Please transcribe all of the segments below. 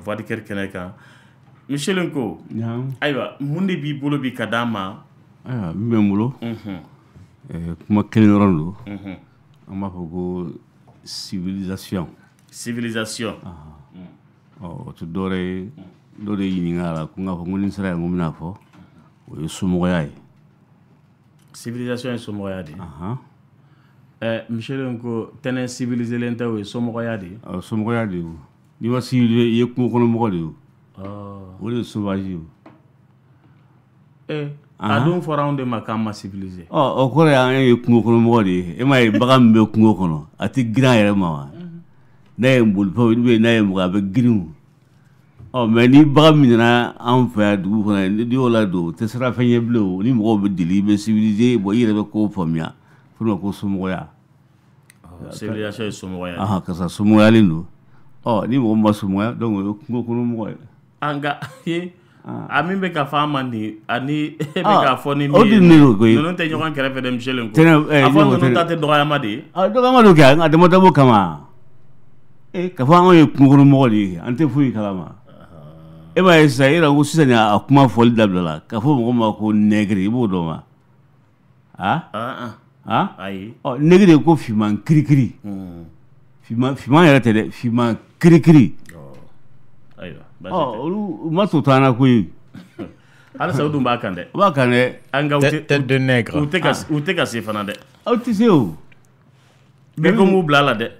voix de quelqu'un. Michel Nko, aïwa, mun de b'i bolo bi kadama. Ah, mi bɛ n bolo. Kuma kelen dɔrɔn don. An b'a fɔ ko civilisation. Civilisation. O tɛ dɔwɛrɛ ye dɔ de ɲininka a la ko n k'a fɔ ko ni n sera yen ko n bɛna fɔ o ye somɔgɔya ye. Civilisation ye somɔgɔya de ye. Michel Nko tɛnɛ civiliselen tɛ o ye somɔgɔya de ye. Somɔgɔya de ye o. N'i ma civilisé i ye kungo kɔnɔ mɔgɔ de ye o. O de ye sauvage ye o. A dun fɔra anw de ma k'an ma civilisé. O kɔrɔ ye an ye kungo kɔnɔ mɔgɔ de ye. E m'a ye bagan min bɛ kungo kɔnɔ a tɛ girin a yɛrɛ ma wa. N'a ye bolifɛn ou bien n'a ye mɔgɔ a bɛ girin o. Mais ni bagan min nana anw fɛ yan dugu kɔnɔ ni y'o ladon o tɛ siran fɛn ɲɛ bilen o. Ni mɔgɔw bɛ deli i bɛ civilisé bon i yɛrɛ bɛ ko faamuya. Fo ma ko somɔgɔya. Civilisation ye somɔgɔya ye. Karisa somɔgɔyalen don. Ni mɔgɔ ma somɔgɔya donc o ye kungo kɔnɔ mɔgɔ ye. Nka a min bɛ ka fɔ an ma nin ani e bɛ k'a fɔ ni min ye ninnu tɛ ɲɔgɔn kɛrɛfɛ dɛ Michel Nko. A fɔ ninnu ta tɛ dɔgɔyama de ye. Dɔgɔyama don kɛ a dama dabɔ kama. K'a fɔ anw ye kungo kɔnɔ mɔgɔ de ye an tɛ foyi kalama. E m'a ye sisan e yɛrɛ ko sisan a kuma fɔli dabila la k'a fɔ mɔgɔ ma ko nègre i b'o dɔn wa? Ayi. Nègre ko fiman kirikiri. Fiman yɛrɛ tɛ dɛ fiman kirikiri. Ayiwa. Olu ma to t'an na koyi. Halisa u dun b'a kan dɛ. U b'a kan dɛ. An ka tête de nègre. U tɛ ka se fana dɛ. Aw tɛ se o. Bɛɛ ko m'u bila a la dɛ.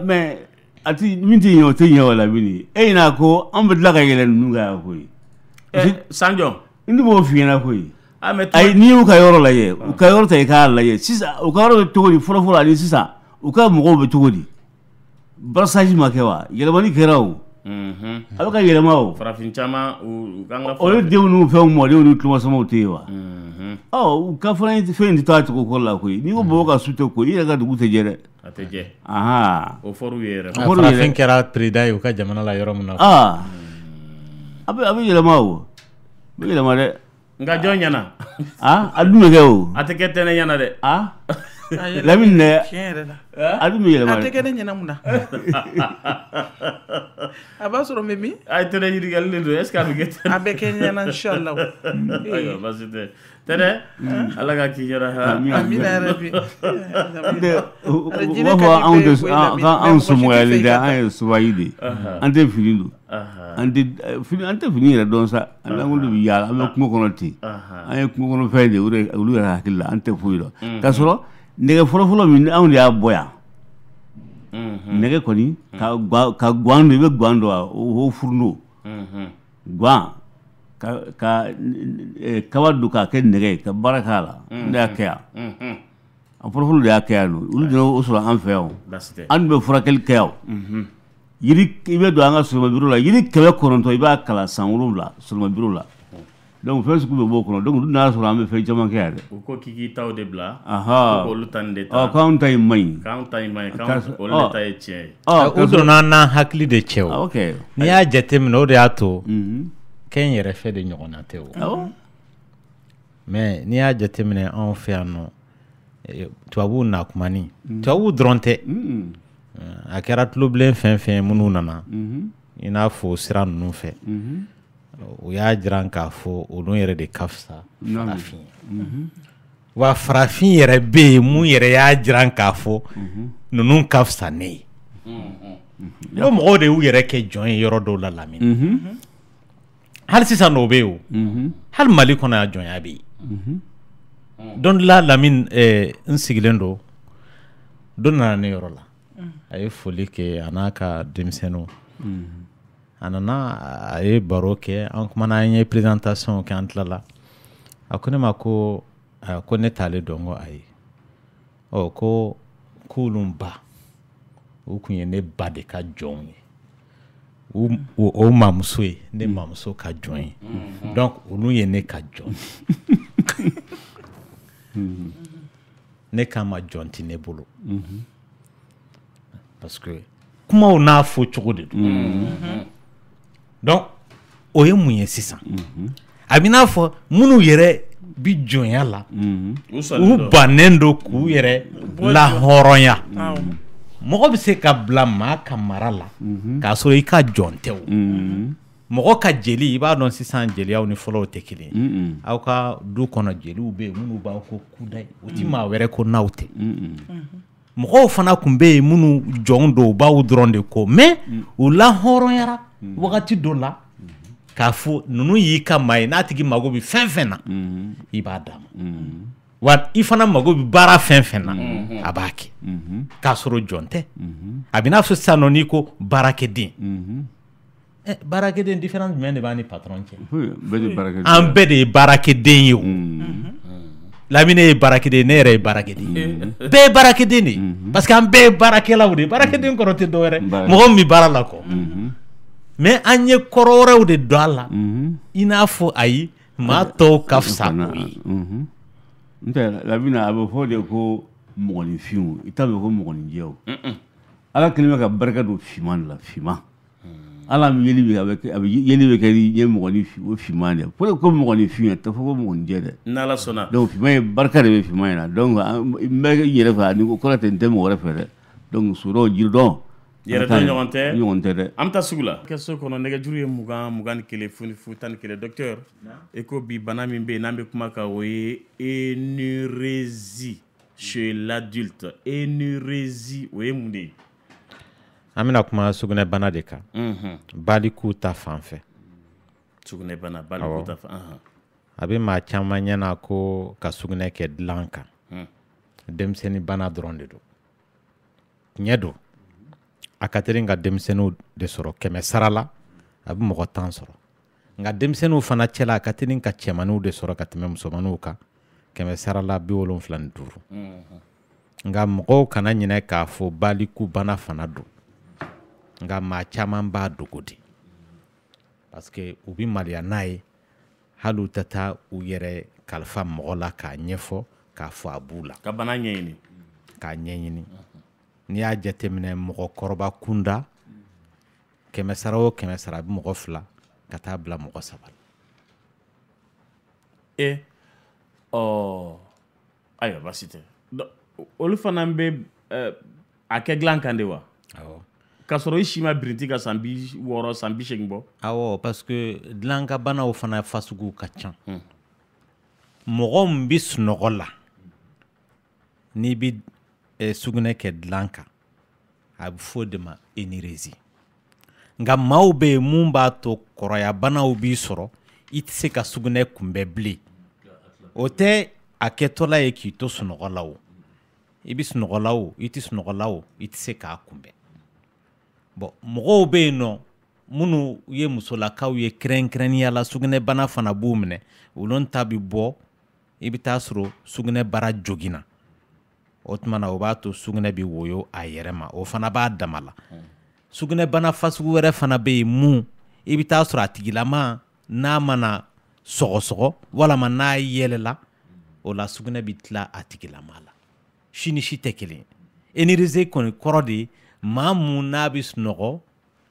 Mais a ti min tɛ ɲɛ o tɛ ɲɛ o la bilen. E ɲin'a ko an bɛ tila ka yɛlɛ ninnu kan yan koyi. Sanjɔ. N tɛ m'o f'i ɲɛna koyi. Ayi n'i y'u ka yɔrɔ lajɛ u ka yɔrɔ ta i k'a lajɛ sisan u ka yɔrɔ bɛ cogo di fɔlɔ ani sisan u ka mɔgɔw bɛ cogo di. Brassage ma kɛ wa yɛlɛmani kɛra o. A bɛ ka yɛlɛma o. Farafin caman u kan ka. Olu denw n'u fɛnw mɔdenw ni tulomasamaw tɛ yen wa. U ka fana fɛn in tɛ taa cogo kɔrɔ la koyi n'i ko mɔgɔw ka su tɛ koyi i yɛrɛ ka dugu tɛ jɛ dɛ. A tɛ jɛ. O fɔr'u ye yɛrɛ. Farafin kɛra président ye u ka jamana la yɔrɔ min na. A bɛ yɛlɛma o. A bɛ yɛlɛma dɛ. Nka jɔn ɲɛna. A dun bɛ kɛ o. A tɛ kɛ tɛnɛ ɲɛna dɛ. Lamine dɛ. Tiɲɛ yɛrɛ la. A dun bɛ yɛlɛma dɛ. A tɛ kɛ ne ɲɛna mun na. A b'a sɔrɔ mɛ min. A ye tɛnɛ ɲininkali don est ce que a bɛ kɛ tɛnɛ. A bɛ kɛ ɲɛna inchallah. Ayiwa baasi tɛ. Tɛnɛ ala ka k'i yɛrɛ. Amina yɛrɛ bi. U b'a fɔ anw somɔgɔyalen tɛ an ye sauvage de ye. An tɛ fini don. An tɛ fini yɛrɛ dɔn sa. An lankolon bɛ yaala an bɛ kungo kɔnɔ ten. An ye kungo kɔnɔ fɛn de olu yɛrɛ hakili la an tɛ foyi dɔn. K'a sɔrɔ nɛgɛ fɔlɔfɔlɔ min anw de y'a bɔ yan. Nɛgɛ kɔni ka guwan don i bɛ guwan dɔn wa o furuno. Guwan ka kaba don k'a kɛ nɛgɛ ye ka baara k'a la ne y'a kɛ yan. A fɔlɔfɔlɔ de y'a kɛ yan olu de y'o sɔrɔ an fɛ yan. An bɛ furakɛli kɛ yan. Yiri i bɛ don an ka soloma bureau la yiri 900 i b'a kalan san 7 soloma bureau la. Donc fɛn sugu bɛ b'o kɔnɔ donc olu n'a sɔrɔ an bɛ fɛn caman kɛ yan dɛ. U ko k'i taw de bila. Olu ta nin de ta. K'anw ta in man ɲi. K'anw ta in man ɲi k'olu de ta ye tiɲɛ ye. U donna n'an hakili de cɛ o. N'i y'a jateminɛ o de y'a to kɛn yɛrɛ fɛ de ɲɔgɔnna tɛ o. Mais n'i y'a jateminɛ anw fɛ yan nɔ tubabuw nakumani tubabuw dɔrɔn tɛ a kɛra tulobilen fɛn fɛn minnu nana i n'a fɔ sira ninnu fɛ. U y'a jiran k'a fɔ olu yɛrɛ de ka fisa farafin ye wa farafin yɛrɛ bɛ yen mun yɛrɛ y'a jiran k'a fɔ ninnu ka fisa ne ye o mɔgɔw de y'u yɛrɛ kɛ jɔn ye yɔrɔ dɔw la Lamini hali sisan n'o bɛ yen o hali Mali kɔnɔ yan jɔnya bɛ yen don dɔ la Lamini n sigilen don dɔ nana ne yɔrɔ la a ye foli kɛ a n'a ka denmisɛnninw. A nana a ye baro kɛ an kumana an ye présentation kɛ an tilala a ko ne ma ko ne t'ale dɔn ko ayi ko k'olu ba o kun ye ne ba de ka jɔnw ye o mamuso ye ne mamuso ka jɔn ye donc olu ye ne ka jɔn ne k'a ma jɔn ti ne bolo parce que kumaw n'a fɔ cogo de don. Donc o ye mun ye sisan a bɛ n'a fɔ minnu yɛrɛ bi jɔnya la u bannen don k'u yɛrɛ lahɔrɔnya mɔgɔ bɛ se ka bila maa ka mara la k'a sɔrɔ i ka jɔn tɛ o mɔgɔ ka jeli i b'a dɔn sisan jeliyaw ni fɔlɔw tɛ kelen aw ka du kɔnɔ jeliw bɛ yen minnu b'aw ko kudayi o ti maa wɛrɛ ko n'aw tɛ mɔgɔw fana tun bɛ yen minnu jɔn don u b'aw dɔrɔn de ko mais u lahɔrɔnyara wagati dɔ la k'a fɔ ninnu y'i ka maa ye n'a tigi mago bɛ fɛn fɛn na i b'a d'a ma wa i fana mago bɛ baara fɛn fɛn na a b'a kɛ k'a sɔrɔ jɔn tɛ a bɛ n'a fɔ sisan nɔ n'i ko baarakɛden baarakɛden différence jumɛn de b'a ni patron cɛ an bɛɛ de ye baarakɛden ye o Lamine ye baarakɛden ne yɛrɛ ye baarakɛden bɛɛ ye baarakɛden de parce que an bɛɛ ye baarakɛlaw de baarakɛden kɔrɔ tɛ dɔwɛrɛ mɔgɔ min bɛ baara la kɔ mais an ye kɔrɔ wɛrɛw de don a la i n'a fɔ ayi maa tɔw ka fisa o ye ntɛ Lamine a bɛ fɔ de ko mɔgɔninfinw i t'a dɔn ko mɔgɔninjɛw Ala kɛlen bɛ ka barika don finman de la finman Ala mi yeli bɛ a bɛ yeli bɛ kɛ ni ye mɔgɔninfin o finman de pour ko mɔgɔninfin a tɛ fɔ ko mɔgɔninjɛ dɛ n'Ala sɔnna donc finman ye barika de bɛ finman in na donc n bɛ yɛrɛ fɛ ani ko kɔrɔ tɛ n tɛ mɔgɔ wɛrɛ fɛ dɛ donc sodɔn jiridɔn yɛrɛ dɔn ɲɔgɔn tɛ dɛ an bɛ taa sugu la kɛso kɔnɔ nɛgɛjuru ye 20 ni kelen fu tan ni kelen docteur e ko bi bana min bɛ yen n'an bɛ kuma kan o ye énurésie chez l'adulte énurésie o ye mun de ye an bɛna kuma sugunɛbana de kan balikuw ta fan fɛ sugunɛbana balikuw ta fan a bɛ maa caman ɲɛna ko ka sugunɛ kɛ dilan kan denmisɛnnin bana dɔrɔn de don tiɲɛ don a ka teli ka denmisɛnninw de sɔrɔ 100 sara la a bɛ mɔgɔ 10 sɔrɔ nka denmisɛnninw fana cɛla a ka teli ka cɛmanninw de sɔrɔ ka tɛmɛ musomanninw kan 100 sara la 75 nka mɔgɔw kana ɲinɛ k'a fɔ baliku bana fana don nka maa caman b'a dogo di parce que u bɛ maloya n'a ye hali u tɛ taa u yɛrɛ kalifa mɔgɔ la k'a ɲɛfɔ k'a fɔ a b'u la ka bana ɲɛɲini k'a ɲɛɲini n'i y'a jateminɛ mɔgɔkɔrɔba kunda 100 sara o 100 sara a bɛ mɔgɔ 2 ka taa bila mɔgɔ 3 ayiwa baasi tɛ olu fana bɛ a kɛ dilan kan de wa k'a sɔrɔ i si ma birinti ka san 60 san 80 bɔ awɔ parce que dilan ka banaw fana fasuguw ka ca mɔgɔ min bɛ sunɔgɔ la n'i bɛ sugunɛ kɛ dilan kan a bɛ fɔ o de ma énurésie nka maaw bɛ yen mun b'a to kɔrɔya banaw b'i sɔrɔ i tɛ se ka sugunɛ kunbɛn bilen o tɛ a kɛtɔla ye k'i to sunɔgɔ la o i bɛ sunɔgɔ la o i tɛ sunɔgɔ la o i tɛ se k'a kunbɛn bon mɔgɔw bɛ yen nɔ minnu ye musolakaw ye kɛrɛnkɛrɛnnenya la sugunɛbana fana b'u minɛ olu ta bɛ bɔ i bɛ taa sɔrɔ sugunɛ bara joginna o tuma na o b'a to sugunɛ bɛ woyo a yɛrɛ ma o fana b'a dama la sugunɛbana fasugu wɛrɛ fana bɛ yen mun i bɛ taa sɔrɔ a tigilama n'a mana sɔgɔsɔgɔ walama n'a yɛlɛla o la sugunɛ bɛ tila a tigilama la si ni si tɛ kelen énurésie kɔni kɔrɔ de ye maa mun n'a bɛ sunɔgɔ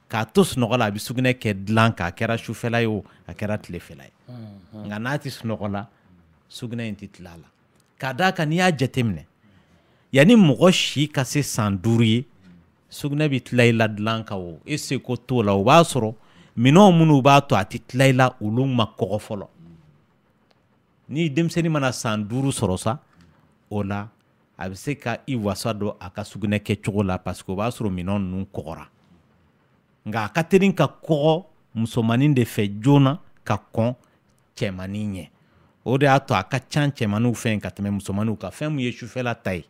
k'a to sunɔgɔ la a bɛ sugunɛ kɛ dilan kan a kɛra sufɛla ye o a kɛra tilefɛla ye nka n'a tɛ sunɔgɔ la sugunɛ in tɛ tila a la k'a d'a kan n'i y'a jateminɛ yanni mɔgɔ si ka se san 5 ye sugunɛ bɛ tila i la dilan kan o e seko t'o la o b'a sɔrɔ minɛnw minnu b'a to a tɛ tila i la olu ma kɔgɔ fɔlɔ ni denmisɛnnin mana san 5 sɔrɔ sa o la a bɛ se ka i wasa don a ka sugunɛ kɛcogo la parce que o b'a sɔrɔ minɛn ninnu kɔgɔra nka a ka teli ka kɔgɔ musomanin de fɛ joona ka kɔn cɛmanin ɲɛ o de y'a to a ka ca cɛmaninw fɛ ka tɛmɛ musomaninw kan fɛn min ye sufɛla ta ye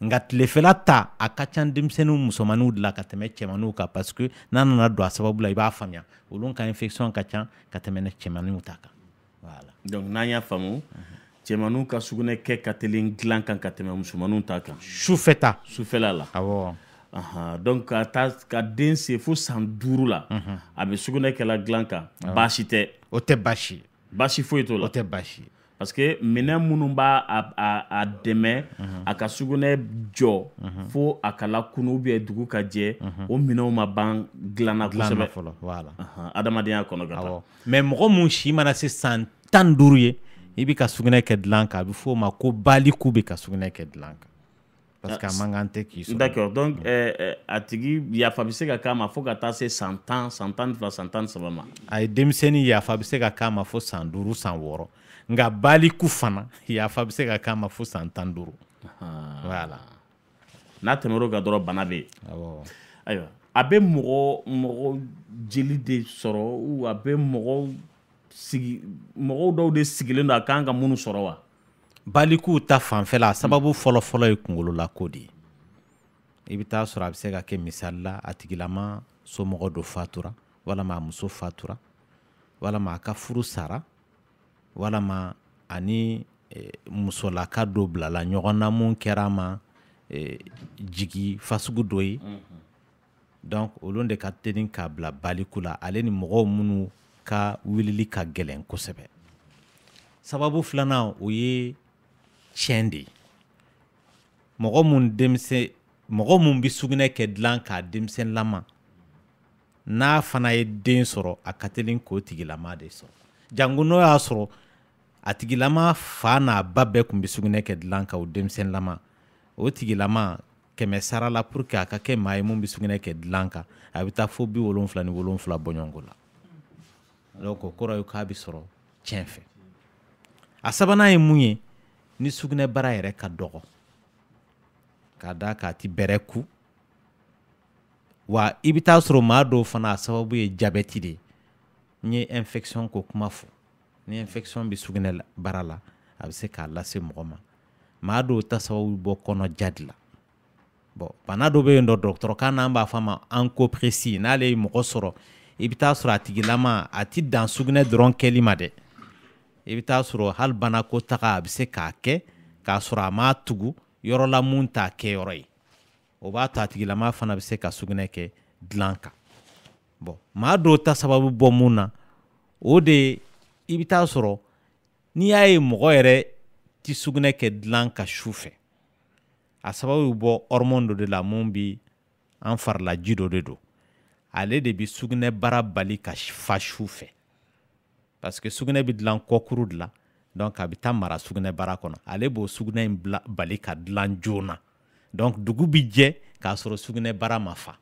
nka tilefɛla ta a ka ca denmisɛnninw musomaninw de la ka tɛmɛ cɛmaninw kan parce que n'a nana don a sababu la i b'a faamuya olu ka infection ka ca ka tɛmɛ cɛmaninw ta kan voilà donc n'an y'a faamu cɛmaninw ka sugunɛ kɛ ka teli dilan kan ka tɛmɛ musomaninw ta kan sufɛla la awɔ donc ka den se fo san 5 la a bɛ sugunɛ kɛla dilan kan baasi tɛ o tɛ baasi foyi t'o la o tɛ baasi parce que minɛn minnu b'a a dɛmɛ a ka sugunɛ jɔ fo a ka lakunu ou bien dugu ka jɛ o minɛnw ma ban dilanna kosɛbɛ fɔlɔ voilà adamadenya kɔnɔ ka taa mais mɔgɔ mun si mana se san 15 ye i bɛ ka sugunɛ kɛ dilan kan a bɛ fɔ o ma ko baliku bɛ ka sugunɛ kɛ dilan kan parce que a man kan tɛ k'i sɔrɔ. D'accord, donc a tigi yafa bɛ se ka k'a ma fo ka taa se 100 ans 113 ma. A ye denmisɛnnin yafa bɛ se ka k'a ma fo san 5 san 6 nka baliku fana yafa bɛ se ka k'a ma fo san 15. Voilà. N'a tɛmɛr'o kan dɔrɔn bana bɛ yen. Ayiwa a bɛ mɔgɔ jeli de sɔrɔ ou a bɛ mɔgɔw dɔw de sigilen don a kan ka minnu sɔrɔ wa. Baliku ta fanfɛla sababu fɔlɔ-fɔlɔ ye kunkololako de ye. I bɛ taa sɔrɔ a bɛ se ka kɛ misali la a tigilama somɔgɔ dɔ fatura walama a muso fatura walama a ka furu sara walama ani musolaka dɔ bilala ɲɔgɔn na mun kɛra a ma jigi fasugu dɔ ye. Donc olu de ka teli k'a bila baliku la ale ni mɔgɔw minnu ka wulili ka gɛlɛn kosɛbɛ. Sababu filanan o ye tiɲɛ de ye. Mɔgɔ mun bɛ sugunɛ kɛ dilan k'a denmisɛn lama n'a fana ye den sɔrɔ a ka teli k'o tigilama de sɔrɔ. Jango n'o y'a sɔrɔ a tigilama fa n'a ba bɛɛ tun bɛ sugunɛ kɛ dilan ka o denmisɛn lama o tigilama 100 sara la pour que a ka kɛ maa ye mun bɛ sugunɛ kɛ dilan kan a bɛ taa fo 77 bɔɲɔngo la. Donc o kɔrɔ ye k'a bɛ sɔrɔ tiɲɛ fɛ. A sabanan ye mun ye ni sugunɛ bara yɛrɛ ka dɔgɔ k'a da k'a ti bɛrɛ ku wa i bɛ taa sɔrɔ maa dɔw fana a sababu ye jabɛti de ye. N ye infection ko kuma fɔ ni infection bɛ sugunɛ bara la a bɛ se k'a lase mɔgɔ ma. Maa dɔw ta sababu bɔ kɔnɔja de la. Bon bana dɔ bɛ yen dɔgɔtɔrɔkan n'an b'a fɔ a ma ankoprésie n'ale ye mɔgɔ sɔrɔ i bɛ taa sɔrɔ a tigilama a ti dan sugunɛ dɔrɔn kɛli ma dɛ. I bɛ taa sɔrɔ hali banako taga a bɛ se k'a kɛ k'a sɔrɔ a m'a tugu yɔrɔ la mun t'a kɛ yɔrɔ ye. O b'a to a tigilama fana bɛ se ka sugunɛ kɛ dilan kan. Bon maa dɔw ta sababu bɔ mun na o de i bɛ taa sɔrɔ n'i y'a ye mɔgɔ yɛrɛ ti sugunɛ kɛ dilan ka su fɛ a sababu bɔ hormone dɔ de la mun bi an farila ji dɔ de don ale de bi sugunɛ bara bali ka fa su fɛ parce que sugunɛ bi dilan kɔkuru de la donc a bɛ taa mara sugunɛ bara kɔnɔ ale b'o sugunɛ in bali ka dilan joona donc dugu bi jɛ k'a sɔrɔ sugunɛ bara ma fa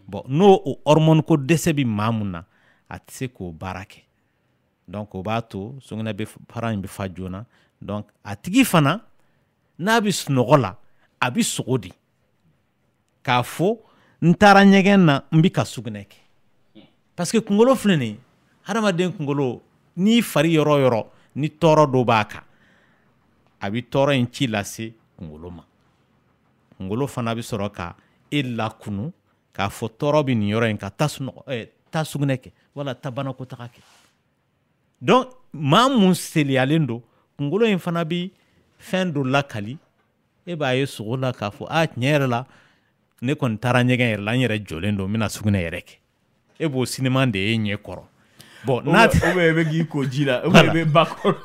bon n'o hormone ko dɛsɛ bi maa mun na a tɛ se k'o baara kɛ donc o b'a to sugunɛ bara in bɛ fa joona donc a tigi fana n'a bɛ sunɔgɔ la a bɛ sogo di k'a fɔ n taara ɲɛgɛn na n bɛ ka sugunɛ kɛ parce que kunkolo filɛ nin ye hadamaden kunkolo n'i fari yɔrɔ o yɔrɔ ni tɔɔrɔ dɔ b'a kan a bɛ tɔɔrɔ in ci lase kunkolo ma kunkolo fana bɛ sɔrɔ ka e lakunu k'a fɔ tɔɔrɔ bɛ nin yɔrɔ in ka taa sugunɛ kɛ wala taa banakɔtaga kɛ donc maa mun seliyalen don kunkolo in fana bɛ fɛn dɔ lakali e b'a ye sogo la k'a fɔ tiɲɛ yɛrɛ la ne kɔni taara ɲɛgɛn yɛrɛ la n yɛrɛ jɔlen don n bɛna sugunɛ yɛrɛ kɛ e b'o sinima de ye ɲɛ kɔrɔ bon n'a tɛ ou bien e bɛ k'i ko ji la ou bien e bɛ ba kɔrɔ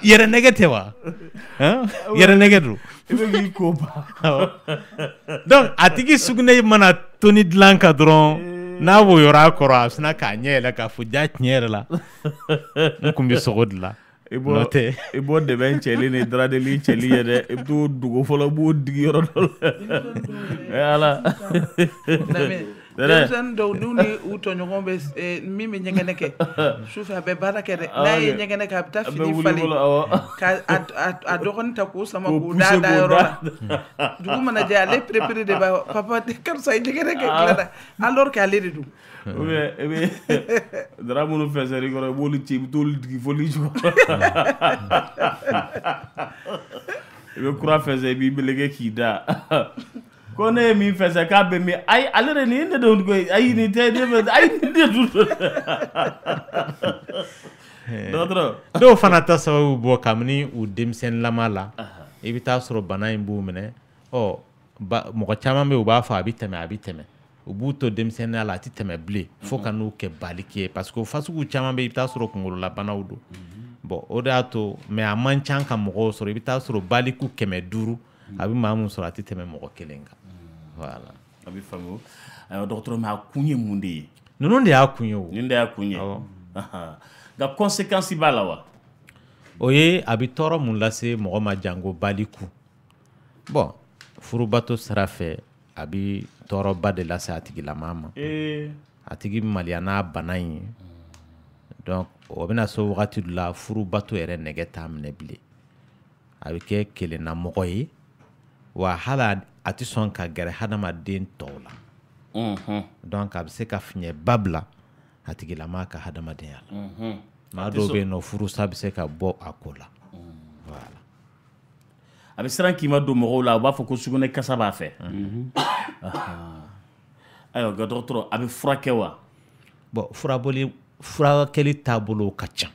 yɛrɛ nɛgɛ tɛ wa yɛrɛ nɛgɛ don e bɛ k'i ko ba donc a tigi sugunɛ mana toni dilan kan dɔrɔn n'a b'o yɔrɔ a kɔrɔ a sina k'a ɲɛ yɛlɛ k'a fɔ ja tiɲɛ yɛrɛ la n kun bɛ sogo dilan i b'o dɛmɛ cɛli ni daradeli cɛli ye dɛ i bɛ t'o dogo fɔlɔ i b'o digi yɔrɔ dɔ la ala denmisɛnnin dɔw n'u ni u tɔɲɔgɔn bɛ min bɛ ɲɛgɛnɛ kɛ sufɛ a bɛ baara kɛ dɛ n'a ye ɲɛgɛnɛ kɛ a bɛ taa fini falen k'a dɔgɔnin ta k'o sama k'o da yɔrɔ la dugu mana jɛ ale perepere de b'a papa karisa ye ɲɛgɛnɛ kɛ tila la alors que ale de don ou bien e bɛ dara minnu fɛsɛri kɔrɔ i b'olu ci i bɛ t'olu digi foli jukɔrɔ i bɛ kura fɛsɛ i b'i meleke k'i da ko ne ye min fɛsɛ k'a bɛ min ayi ale de nin ne de ko ayi nin tɛ ne fɛ ayi nin de dun dɔgɔtɔrɔ dɔw fana ta sababu bɔ kabini u denmisɛnninlama la i bɛ taa sɔrɔ bana in b'u minɛ mɔgɔ caman bɛ yen u b'a fɔ a bɛ tɛmɛ u b'u to denmisɛnninya la a tɛ tɛmɛ bilen fo ka n'u kɛ baliki ye parce que o fasugu caman bɛ yen i bɛ taa sɔrɔ kunkololabanaw don bon o de y'a to mais a man ca ka mɔgɔw sɔrɔ i bɛ taa sɔrɔ baliku 500 a bɛ maa mun sɔrɔ a tɛ tɛmɛ mɔgɔ 1 kan voilà a bɛ faamu dɔgɔtɔrɔ mais a kun ye mun de ye ninnu de y'a kun ye o nin de y'a kun ye nka conséquence b'a la wa o ye a bɛ tɔɔrɔ mun lase mɔgɔ ma jango baliku bon furubato sira fɛ a bi tɔɔrɔba de lase a tigilama ma a tigi maliya n'a bana in ye donc o bɛna so wagati dɔ la furubato yɛrɛ nɛgɛ t'a minɛ bilen a bɛ kɛ kelennamɔgɔ ye wa hali a tɛ sɔn ka gɛrɛ hadamaden tɔw la donc a bɛ se ka fiɲɛba bila a tigilama ka hadamadenya la maa dɔw bɛ yen nɔ furusa bɛ se ka bɔ a ko la voilà a bɛ siran k'i ma don mɔgɔw la u b'a fɔ ko sugunɛ kasa b'a fɛ ayiwa nka dɔgɔtɔrɔ a bɛ furakɛ wa bon furakɛli taabolo ka ca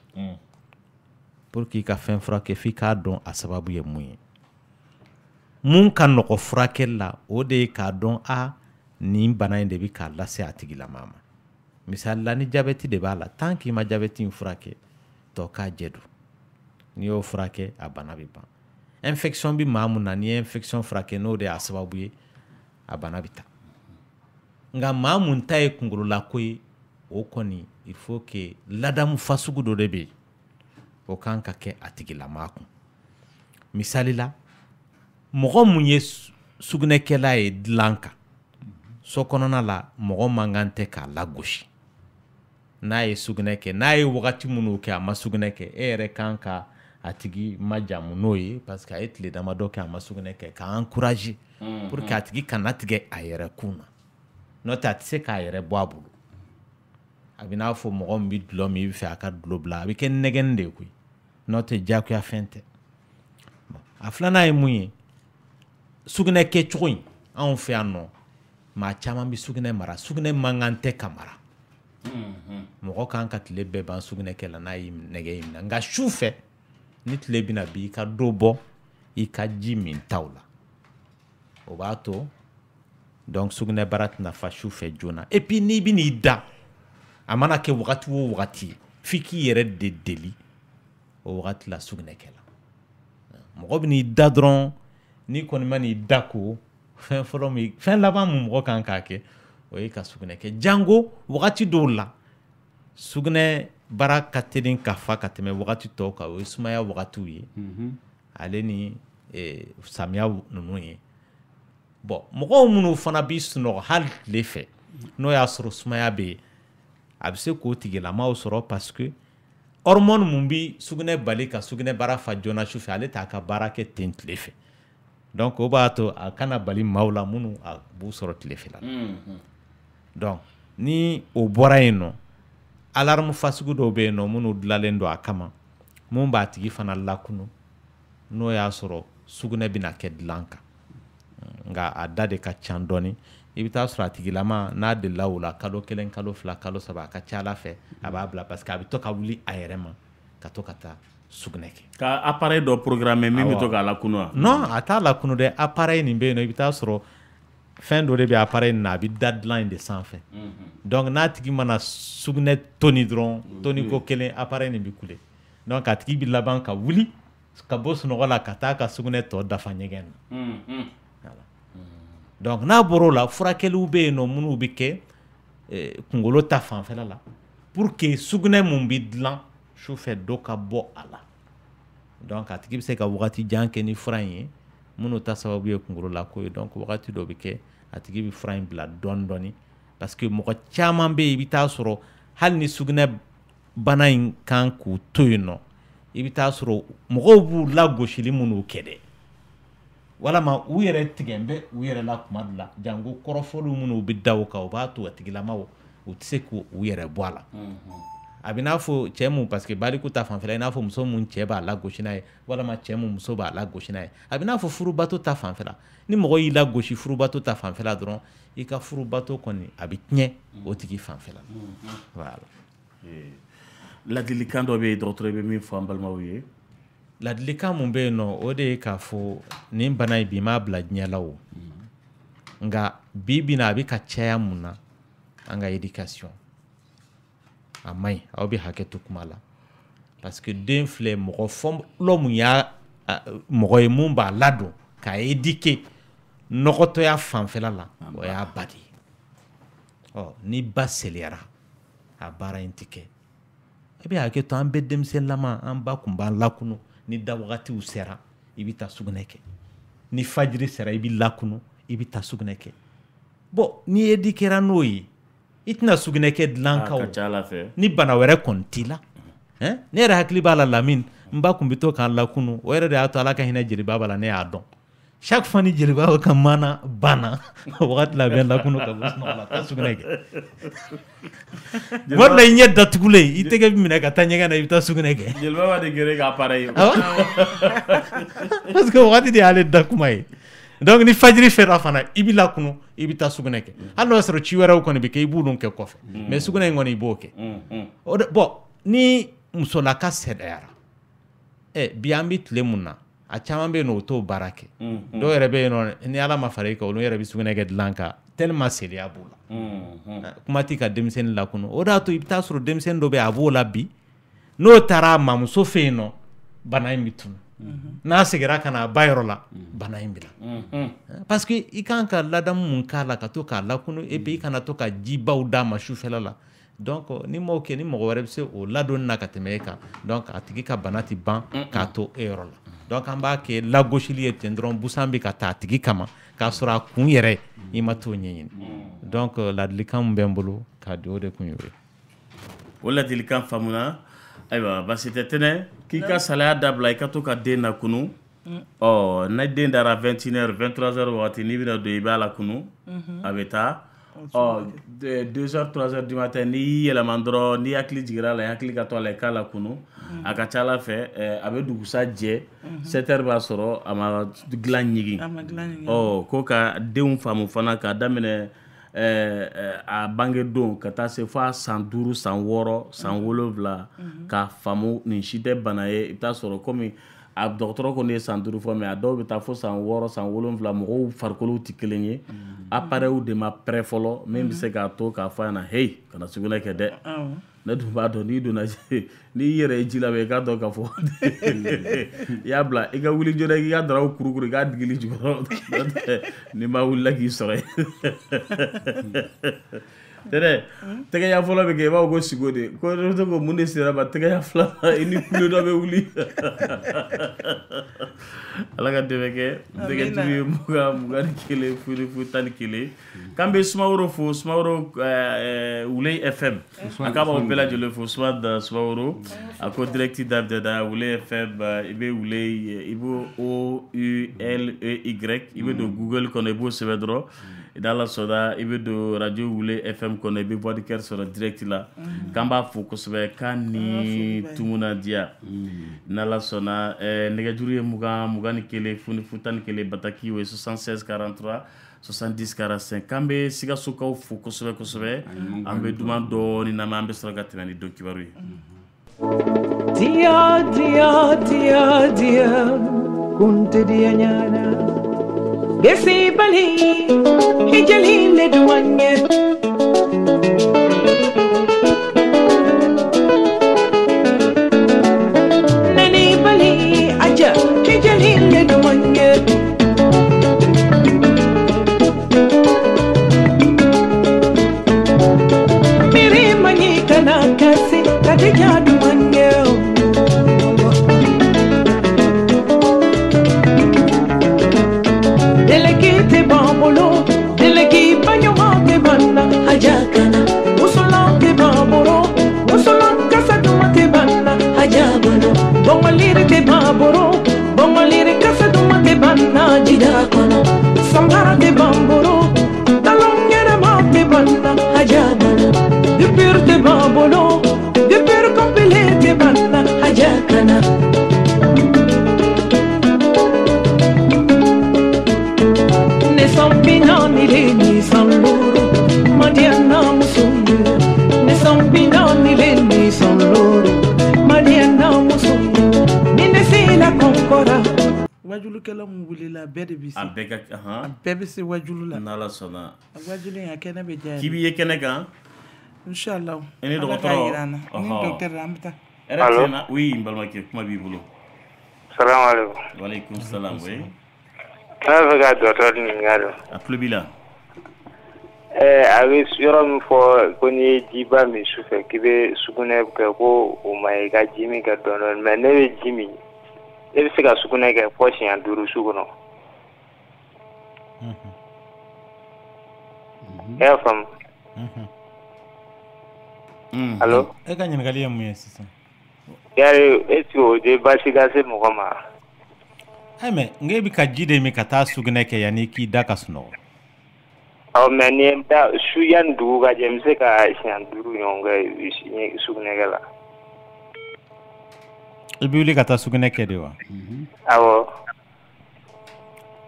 pour que i ka fɛn furakɛ f'i k'a dɔn a sababu ye mun ye mun ka nɔgɔ furakɛli la o de ye k'a dɔn nin bana in de bɛ k'a lase a tigilama ma misali la ni jabɛti de b'a la tant k'i ma jabɛti in furakɛ tɔ k'a jɛ don n'i y'o furakɛ a bana bɛ ban infection bi maa mun na n'i ye infection furakɛ n'o de y'a sababu ye a bana bɛ taa nka maa mun ta ye kunkololako ye o kɔni il faut que ladamu fasugu dɔ de bɛ yen o kan ka kɛ a tigilama kun misali la mɔgɔ mun ye sugunɛkɛla ye dilan kan so kɔnɔna la mɔgɔ man kan tɛ k'a lagosi n'a ye sugunɛ kɛ n'a ye wagati minnu kɛ a ma sugunɛ kɛ e yɛrɛ kan ka a tigi majamu n'o ye parce que a ye tile damadɔ kɛ a ma sugunɛ kɛ k'a encourager pour que a tigi kana tigɛ a yɛrɛ kun na n'o tɛ a tɛ se k'a yɛrɛ bɔ a bolo a bɛ n'a fɔ mɔgɔ min bɛ dulɔ min i bɛ fɛ a ka dulɔ bila a bɛ kɛ nɛgɛnni de ye koyi n'o tɛ diyagoya fɛn tɛ a filanan ye mun ye sugunɛ kɛcogo in anw fɛ yan nɔ maa caman bɛ sugunɛ mara sugunɛ man kan tɛ ka mara mɔgɔ kan ka tile bɛɛ ban sugunɛkɛ la n'a ye nɛgɛ in minɛ nka su fɛ ni tile bɛna bin i ka dɔ bɔ i ka ji min taw la o b'a to donc sugunɛbara tɛna fa su fɛ joona et puis n'i bɛn'i da a mana kɛ wagati o wagati ye f'i k'i yɛrɛ de deli o wagati la sugunɛkɛ la mɔgɔ bɛn'i da dɔrɔn n'i kɔni ma n'i da ko fɛn laban mun mɔgɔ kan k'a kɛ o ye ka sugunɛ kɛ jango wagati dɔw la sugunɛ bara ka teli ka fa ka tɛmɛ wagati tɔw kan o ye sumaya wagatiw ye ale ni samiya ninnu ye bon mɔgɔw minnu fana b'i sunɔgɔ hali tile fɛ n'o y'a sɔrɔ sumaya bɛ yen a bɛ se k'o tigilamaw sɔrɔ parce que hormone mun bi sugunɛ bali ka sugunɛ bara fa joona su fɛ ale t'a ka baara kɛ ten tile fɛ donc o b'a to a kana bali maaw la minnu a b'u sɔrɔ tilefɛla la donc ni o bɔra yen nɔ alarme fasugu dɔw bɛ yen nɔ minnu dilanlen don a kama mun b'a tigi fana lakunu n'o y'a sɔrɔ sugunɛ bɛna kɛ dilan kan nka a da de ka ca dɔɔni i bɛ taa sɔrɔ a tigilama n'a delila o la kalo 1 kalo 2 kalo 3 a ka ca Ala fɛ a b'a bila parce que a bɛ to ka wuli a yɛrɛ ma ka to ka taa sugunɛ kɛ ka appareil dɔ programmer min bɛ to k'a lakunu wa non a t'a lakunu dɛ appareil nin bɛ yen nɔ i bɛ taa sɔrɔ fɛn dɔ de bɛ appareil nin na a bɛ da dilan in de sanfɛ donc n'a tigi mana sugunɛ toni dɔrɔn toni ko 1 appareil nin bɛ kule donc a tigi bɛ laban ka wuli ka bɔ sunɔgɔ la ka taa ka sugunɛ tɔ dafa ɲɛgɛn na donc n'a bɔr'o la furakɛliw bɛ yen nɔ minnu bɛ kɛ kunkolo ta fanfɛla la pour que sugunɛ mun bɛ dilan sufɛ dɔ ka bɔ a la donc a tigi bɛ se ka wagati jan kɛ ni fura in ye minnu ta sababu ye kunkolo la ko ye donc wagati dɔ bɛ kɛ a tigi bɛ fura in bila dɔɔni dɔɔni parce que mɔgɔ caman bɛ yen i bɛ taa sɔrɔ hali ni sugunɛ bana in kan k'u to yen nɔ i bɛ taa sɔrɔ mɔgɔw b'u lagosili minnu kɛ dɛ walama u yɛrɛ tigɛ bɛ u yɛrɛ la kuma dɔ la jango kɔrɔfɔliw minnu bɛ da o kan o b'a to a tigilamaw u tɛ se k'u yɛrɛ bɔ a la a bɛ n'a fɔ cɛ mun parce que baliku ta fanfɛla i n'a fɔ muso mun cɛ b'a lagosi n'a ye walama cɛ mun muso b'a lagosi n'a ye a bɛ n'a fɔ furubato ta fanfɛla ni mɔgɔ y'i lagosi furubato ta fanfɛla dɔrɔn i ka furubato kɔni a bɛ tiɲɛ o tigi fanfɛla voilà ladilikan dɔ bɛ yen dɔgɔtɔrɔ i bɛ min fɔ an balimaw ye ladilikan mun bɛ yen nɔ o de ye k'a fɔ nin bana in bi m'a bila diɲɛ la o nka bi bi na a bɛ ka caya mun na an ka éducation a maɲi aw bɛ hakɛ to kuma la parce que den filɛ mɔgɔ fɔlɔ mun y'a mɔgɔ ye mun b'a ladon k'a éduquer nɔgɔtɔya fanfɛla la o y'a ba de ye ni ba seliyara a baara in tɛ kɛ i bɛ hakɛ to an bɛɛ denmisɛnninlama an ba kun b'an lakunu ni da wagatiw sera i bɛ taa sugunɛ kɛ ni fajiri sera i bi lakunu i bi ta sugunɛ kɛ bon ni edi kɛra n'o ye i tɛna sugunɛ kɛ dilan ka ni bana wɛrɛ kɔni t'i la ne yɛrɛ hakili b'a la Lamine n ba kun bi to k'a lakunu o yɛrɛ de y'a to Ala ka hinɛ jeliba b'a la ne y'a dɔn chaque fois ni jeliba ka mana banna o wagati la bɛ lakunu ka bɔ sunɔgɔ la ta sugunɛ kɛ wala i ɲɛ datugulen i tɛgɛ bi minɛ ka taa ɲɛgɛn na i bi taa sugunɛ kɛ jeliba b'a de gere k'a pareil parce que wagati de y'ale da kuma ye donc ni fajiri fɛra fana i bi lakunu i bi taa sugunɛ kɛ hali n'o sɔrɔ ci wɛrɛw kɔni bi kɛ i b'olu kɛ kɔfɛ mais sugunɛ in kɔni i b'o kɛ bon ni musolaka sɛdɛyara bi an bi tile mun na a caman bɛ yen nɔ o t'o baara kɛ dɔw yɛrɛ bɛ yen nɔ ni Ala ma fara i kan olu yɛrɛ bɛ sugunɛ kɛ dilan kan tellement seliya b'o la kuma t'i ka denmisɛnnin lakunu o de y'a to i bɛ taa sɔrɔ denmisɛnnin dɔ bɛ yen a b'o la bi n'o taara a mamuso fɛ yen nɔ bana in bɛ tunu n'a seginna ka na a ba yɔrɔ la bana in bɛ na parce que i kan ka ladamu mun k'a la ka to k'a lakunu et puis i kana to ka jibaw d'a ma sufɛla la donc ni m'o kɛ ni mɔgɔ wɛrɛ bɛ se o ladonni na ka tɛmɛ e kan donc a tigi ka bana tɛ ban k'a to e yɔrɔ la donc an b'a kɛ lagosili ye ten dɔrɔn busan bɛ ka taa a tigi kama k'a sɔrɔ a kun yɛrɛ i ma t'o ɲɛɲini donc ladilikan min bɛ n bolo k'a di o de kun y'o ye o ladilikan faamuna ayiwa basi tɛ tɛnɛ k'i ka salaya dabila i ka to ka den lakunu na den dara 21h 23h wagati n'i bɛna don i b'a lakunu a bɛ taa 2h 3h du matin n'i yɛlɛma dɔrɔn n'i hakili jigira la i hakili ka to a la i k'a lakunu a ka ca Ala fɛ a bɛ dugusa jɛ 7h b'a sɔrɔ a ma dilan ɲigin ko ka denw faamu fana k'a daminɛ a bange don ka taa se fo a san 5 san 6 san 7 k'a faamu nin si tɛ bana ye i bɛ taa sɔrɔ komi a dɔgɔtɔrɔ kɔni ye san 5 fɔ mais a dɔw bɛ taa fo san 6 san 7 mɔgɔw farikolow tɛ kelen ye appareil de ma prêt fɔlɔ min bɛ se k'a to k'a fɔ a ɲɛna hey kana sugunɛ kɛ dɛ ne dun b'a dɔn n'i donna n'i yɛrɛ ye ji la i k'a dɔn k'a fɔ i y'a bila i ka wuli joona i ka daraw kurukuru i k'a digili jukɔrɔ ni ma wulila k'i sɔrɔ yen tɛnɛ tɛgɛya fɔlɔ bɛ kɛ i b'a fɔ ko sigo de ko ko mun de sera ma tɛgɛya fila i ni kule dɔ bɛ wuli Ala ka dɛmɛ kɛ nɛgɛjuru ye 21 11 k'an bɛ Sumaworo fo Sumaworo Wuley FM a k'a b'aw bɛɛ lajɛlen fo Sumaworo a ko direct da Wuley FM i bɛ Wuley i b'o OULEY i bɛ don Google kɔnɔ i b'o sɛbɛn dɔrɔn n'Ala sɔnna i bɛ don radio Wuley FM kɔnɔ i bɛ voix du cœur sɔrɔ direct la k'an b'a fo kosɛbɛ k'a ni tumuna diya n'Ala sɔnna nɛgɛjuru ye 21 11 Bataki o ye 76 43 70 45 k'an bɛ Sikasokaw fo kosɛbɛ an bɛ duman dɔɔni lamɛn an bɛ sɔrɔ ka tɛmɛ ni don kibaru ye dia kunte dia nyana desi bali hijali le duanye nani bali aja hijali le duanye miri mani kana kasi kadija duanye Delegate bambolo, delegate banyomate banna, hajakana. Usolante bamboro, usolan kasa dumate banna, hajabana. Bongalire te bamboro, bongalire kasa dumate banna, jidakana. Sambara te bamboro, talongere mate banna, hajabana. Dupur te bambolo, dupur compile te banna, hajakana. Ni san loro Madiana musundu ne san binani ni san loro Madiana musundu ni ne sila konkora wajulu kala mu wulila bɛɛ bisi a bɛɛ ka a bɛɛ bɛ se wajulu la n'Ala sɔnna wajulu in a kɛnɛ bɛ diya k'i b'i ye kɛnɛ kan inshallah i ni dɔgɔtɔrɔ ni docteur an bɛ taa RTN oui n balimakɛ kuma b'i bolo salamu alaikum waleykum salam oui n'a fɛ ka docteur ɲininka dɔn a tulo b'i la a bɛ yɔrɔ min fɔ ko n'i ye jiba min su fɛ k'i bɛ sugunɛ kɛ ko o ma ye i ka ji min kɛ dɔɔnin mais ne bɛ ji min e bɛ se ka sugunɛ kɛ fɔ siɲɛ 5 su kɔnɔ Ya fam. Allo. E ka ɲininkali ye mun ye sisan? Yari est-ce o de basi ka se mɔgɔ ma? Mais nge bi ka ji de mi ka taa sugunɛ kɛ yanni k'i da ka sunɔgɔ. Mais ni n da su yanni dugu ka jɛ n bɛ se ka siɲɛ 5 ɲɔgɔn kɛ sugunɛkɛ la. I bi wuli ka taa sugunɛ kɛ de wa? Awɔ.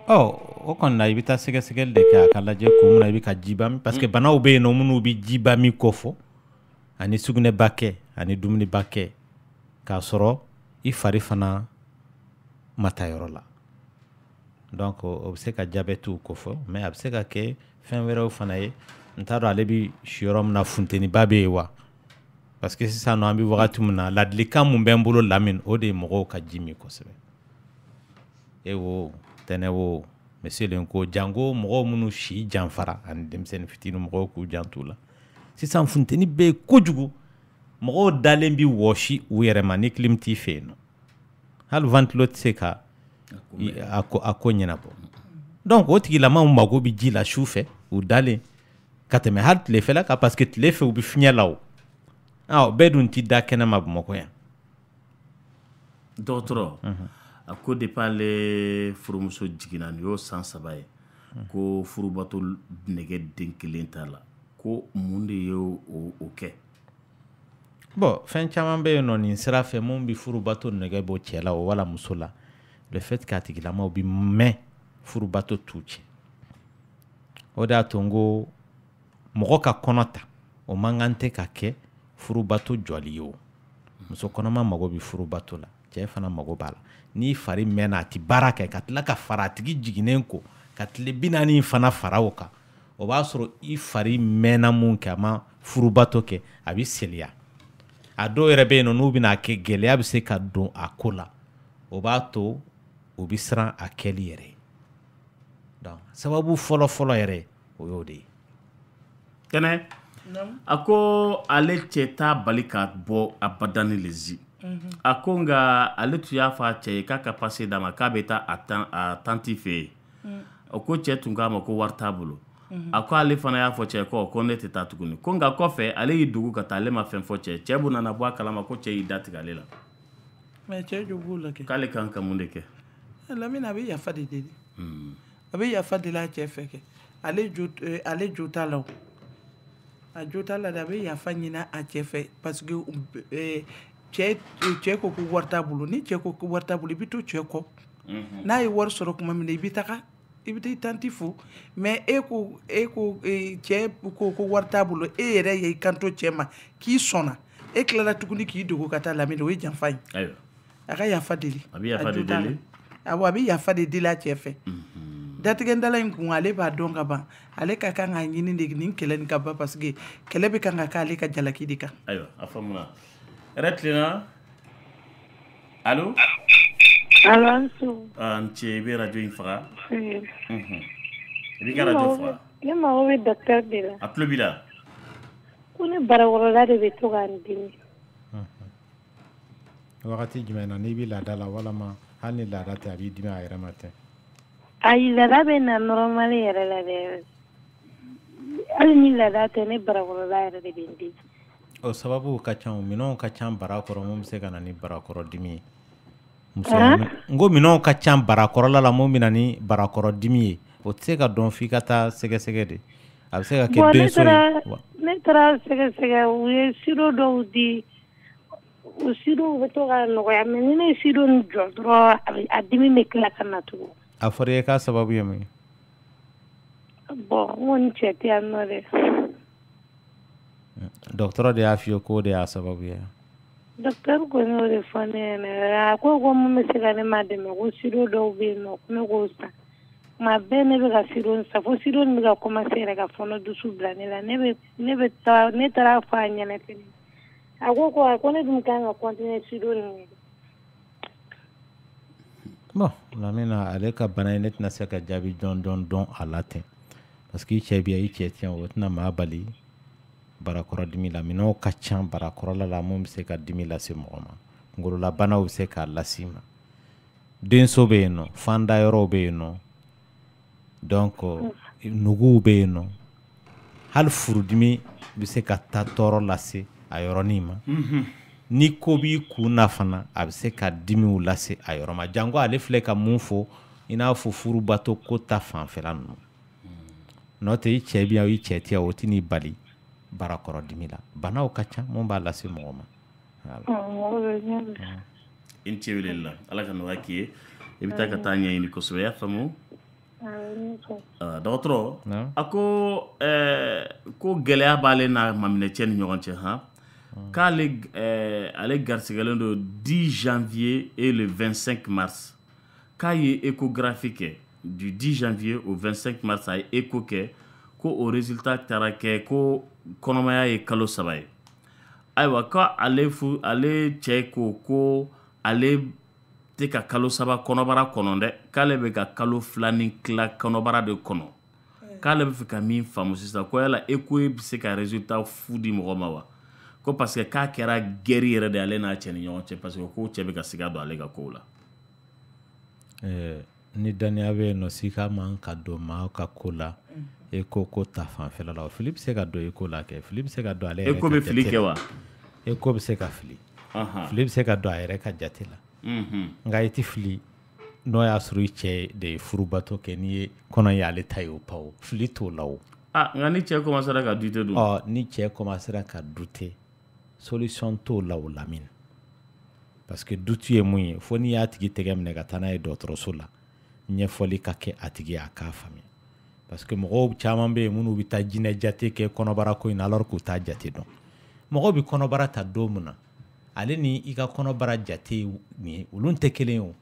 O kɔni na i bɛ taa sɛgɛsɛgɛli de kɛ a ka lajɛ kun min na i bɛ ka jiba min parce que banaw bɛ yen nɔ minnu bɛ jiba min kofɔ ani sugunɛba kɛ ani dumuniba kɛ k'a sɔrɔ i fari fana ma taa yɔrɔ la donc o bɛ se ka diabète kofɔ mais a bɛ se ka kɛ fɛn wɛrɛw fana ye n t'a dɔn ale bɛ si yɔrɔ min na funteniba bɛ yen wa parce que sisan nɔ an bɛ wagati min na ladilikan mun bɛ n bolo Lamine o de ye mɔgɔw ka ji min kosɛbɛ e wo tɛnɛ wo monsieur Lenko jango mɔgɔw minnu si janfara ani denmisɛnnin fitinin mɔgɔw k'u janto la sisan funteni bɛ yen kojugu mɔgɔw dalen bi wɔsi u yɛrɛ ma ni clim t'i fɛ yen nɔ hali ventilo tɛ se ka a ko ɲɛnabɔ donc o tigilamaw mago bɛ ji la su fɛ u dalen ka tɛmɛ hali tilefɛla kan parce que tile fɛ u bɛ fiɲɛ la o bɛɛ dun ti da kɛnɛ ma Bamakɔ yan dɔgɔtɔrɔ a ko depuis ale furumuso jiginna nin y'o san 3 ye ko furubato nɛgɛ den 1 t'a la ko mun de ye o kɛ bon fɛn caman bɛ yen nɔ nin sira fɛ mun bɛ furubato nɛgɛ bɔ cɛ la o wala muso la le fait que a tigilamaw bɛ mɛn furubato t'u cɛ o de y'a to n ko mɔgɔ ka kɔnɔ ta o man kan tɛ ka kɛ furubato jɔli ye o muso kɔnɔma mago bɛ furubato la cɛ fana mago b'a la n'i fari mɛnna a ti baara kɛ ka tila ka fara a tigi jiginnen ko ka tile 40 fana fara o kan o b'a sɔrɔ i fari mɛnna mun kɛ a ma furubato kɛ a bɛ seliya a dɔw yɛrɛ bɛ yen nɔ n'u bɛna kɛ gɛlɛya bɛ se ka don a ko la o b'a to o bɛ siran a kɛli yɛrɛ donc sababu fɔlɔ-fɔlɔ yɛrɛ o y'o de ye kɛnɛ a ko ale cɛ t'a bali ka bɔ abada ni lezi a ko nka ale tun y'a fɔ a cɛ ye k'a ka passe d'a ma k'a bɛ taa a tanti fɛ yen o ko cɛ tun k'a ma ko wari t'a bolo a ko ale fana y'a fɔ cɛ ko ne tɛ taa tuguni ko nka kɔfɛ ale y'i dogo ka taa ale ma fɛn fɔ cɛ cɛ bu nana bɔ a kalama ko cɛ y'i da tigɛ ale la mais cɛ jo b'o la kɛ k'ale kan ka mun de kɛ Lamine a bɛ yafa de deli a bɛ yafa de la cɛ fɛ kɛ ale jo t'a la a jo t'a la de a bɛ yafa ɲini a cɛ fɛ parce que cɛ ko wari t'a bolo ni cɛ ko wari t'a bolo i bɛ to cɛ kɔ n'a ye wari sɔrɔ tuma min na i bɛ taa i tanti fo mais e ko cɛ ko wari t'a bolo e yɛrɛ ye i kanto cɛ ma k'i sɔnna e tilala tuguni k'i dogo ka taa Lamine o ye janfa ye a ka yafa deli a bɛ yafa de deli a bɛ yafa de deli a cɛ fɛ datigɛndala in kun ale b'a dɔn ka ban ale ka kan k'a ɲini de nin kɛlɛ nin ka ban parce que kɛlɛ bɛ kan ka k'ale ka jalaki de kan ayiwa a faamuna yɛrɛ tilenna allo allo an cɛ i bɛ radio in faga i b'i ka radio faga ne mago bɛ docteur de la a tulo b'i la ko ne barakɔrɔla de bɛ to ka n dimi wagati jumɛn na n'i bɛ laada la walama hali ni laada tɛ a b'i dimi a yɛrɛ ma tɛ ayi laada bɛ na normal yɛrɛ la dɛ hali ni laada tɛ ne barakɔrɔla yɛrɛ de bɛ n dimi o sababu ka ca minɛnw ka ca barakɔrɔ mun bɛ se ka na ni barakɔrɔ dimi ye n ko minɛnw ka ca barakɔrɔla la mun bɛ na ni barakɔrɔ dimi ye o tɛ se ka dɔn f'i ka taa sɛgɛsɛgɛ de a bɛ se ka kɛ denso ye ne taara sɛgɛsɛgɛ u ye siro dɔw di o sirow bɛ to ka nɔgɔya mais ni ne ye siro nin jɔ dɔrɔn a dimi bɛ tila ka na tugun a fɔra i k'a sababu ye mun ye bon n kɔni cɛ tɛ yan nɔ dɛ dɔgɔtɔrɔ de y'a f'i ye k'o de y'a sababu ye docteur kɔni y'o de fɔ ne ɲɛna a ko mun bɛ se ka ne ma dɛmɛ ko siro dɔw bɛ yen nɔ ko ne k'o san tuma bɛɛ ne bɛ ka siro san fo siro nin bɛ ka commencer yɛrɛ ka fɔnɔ dusu bila ne la ne taara fɔ a ɲɛna fɛnɛ a ko ne dun kan ka continuer siro nin ye bon Lamina ale ka bana ye ne tɛna se ka jaabi jɔn dɔn a la ten parce que i cɛ bɛ yan i cɛ tiɲɛ o tɛna maa bali barakɔrɔ dimi la minɛnw ka ca barakɔrɔla la mun bɛ se ka dimi lase mɔgɔ ma kunkololabanaw bɛ se k'a las'i ma denso bɛ yen nɔ fanda yɔrɔw bɛ yen nɔ donc nugu bɛ yen nɔ hali furudimi bɛ se ka taa tɔɔrɔ lase a yɔrɔnin ma ni ko b'i kun na fana a bɛ se ka dimiw lase a yɔrɔ ma janko ale filɛ ka mun fɔ i n'a fɔ furubato ko ta fanfɛla ninnu n'o tɛ i cɛ bi yan i cɛ tɛ o tɛ n'i bali baarakɔrɔdimi la banaw ka ca mun b'a lase mɔgɔ ma i ni ce welela ala ka nɔgɔya k'i ye i bɛ taa ka taa ɲɛɲini kosɛbɛ y'a faamu dɔgɔtɔrɔ a ko ko gɛlɛya b'ale n'a maminɛcɛ ni ɲɔgɔn cɛ han k'ale ale garisigɛlen don 10 janvier et le 25 mars k'a ye échographie kɛ du 10 janvier au 25 mars a ye écho kɛ ko o résultat taara kɛ ko kɔnɔmaya ye kalo 3 ye ayiwa ko ale cɛ ko ale tɛ ka kalo 3 kɔnɔbara kɔnɔ dɛ k'ale bɛ ka kalo 2 ni tila kɔnɔbara de kɔnɔ k'ale bɛ fɛ ka min faamu sisan ko yala écho bɛ se ka résultat fu di mɔgɔ ma wa ko parce que k'a kɛra guerre yɛrɛ de ale n'a cɛ ni ɲɔgɔn cɛ parce que ko cɛ bɛ ka siga don ale ka kow la ni daniya bɛ yen nɔ sika man ka don maa ka ko la écho ko ta fanfɛla la fili bɛ se ka don écho la kɛ fili bɛ se ka don ale yɛrɛ écho bɛ fili kɛ wa écho bɛ se ka fili fili bɛ se ka don a yɛrɛ ka jate la nka i tɛ fili n'o y'a sɔrɔ i cɛ de ye furubato kɛ n'i ye kɔnɔ ye ale ta ye o pawo fili t'o la o nka ni cɛ commencera ka douter dun ni cɛ commencera ka douter solution t'o la o lamini parce que doute ye mun ye fo n'i y'a tigi tɛgɛ minɛ ka taa n'a ye dɔgɔtɔrɔso la ɲɛfɔli ka kɛ a tigi a k'a faamuya parce que mɔgɔw caman bɛ yen minnu bɛ taa jinɛ jate kɛ kɔnɔbara ko in na alors k'u t'a jate dɔn mɔgɔw bɛ kɔnɔbara ta don min na ale ni i ka kɔnɔbara jate nin olu tɛ kelen ye o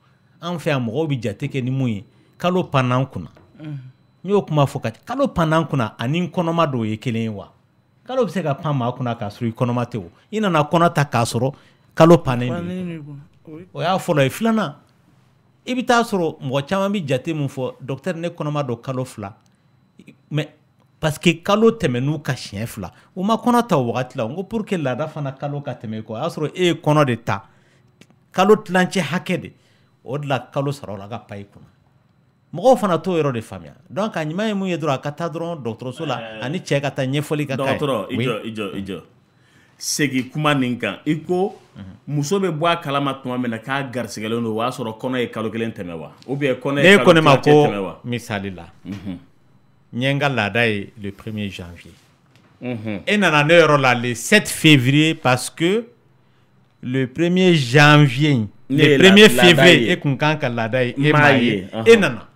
an fɛ yan mɔgɔw bɛ jate kɛ ni mun ye kalo pannan kunna n y'o kuma fɔ ka kalo pannan kunna ani kɔnɔma dɔw ye kelen ye wa kalo bɛ se ka pan maa kunna k'a sɔrɔ i kɔnɔma tɛ o i nana kɔnɔ ta k'a sɔrɔ kalo pannen o y'a fɔlɔ ye filanan i bɛ taa sɔrɔ mɔgɔ caman bɛ jate mun fɔ docteur ne kɔnɔma don kalo 2 mais parce que kalo tɛmɛ n'u ka siɲɛ 2 u ma kɔnɔ ta o wagati la n ko pour que laada fana kalo ka tɛmɛ kɔ o y'a sɔrɔ e ye kɔnɔ de ta kalo tilancɛ hakɛ de o de la kalo sara o la ka pa i kunna mɔgɔw fana t'o yɔrɔ de faamuya donc a ɲuman ye mun ye dɔrɔn a ka taa dɔrɔn dɔgɔtɔrɔso la ani cɛ ka taa ɲɛfɔli ka k'a ye dɔgɔtɔrɔ i jɔ segi kuma nin kan i ko muso bɛ bɔ a kalama tuma min na k'a garisigɛlen don o y'a sɔrɔ kɔnɔ ye kalo 1 tɛmɛ wa ou bien kɔnɔ ye kalo 1 tɛmɛ wa misali la n ye n ka laada ye le 1er janvier e nana ne yɔrɔ la le 7 février parce que le 1er janvier le 1er février e kun kan ka laada ye e m'a ye e nana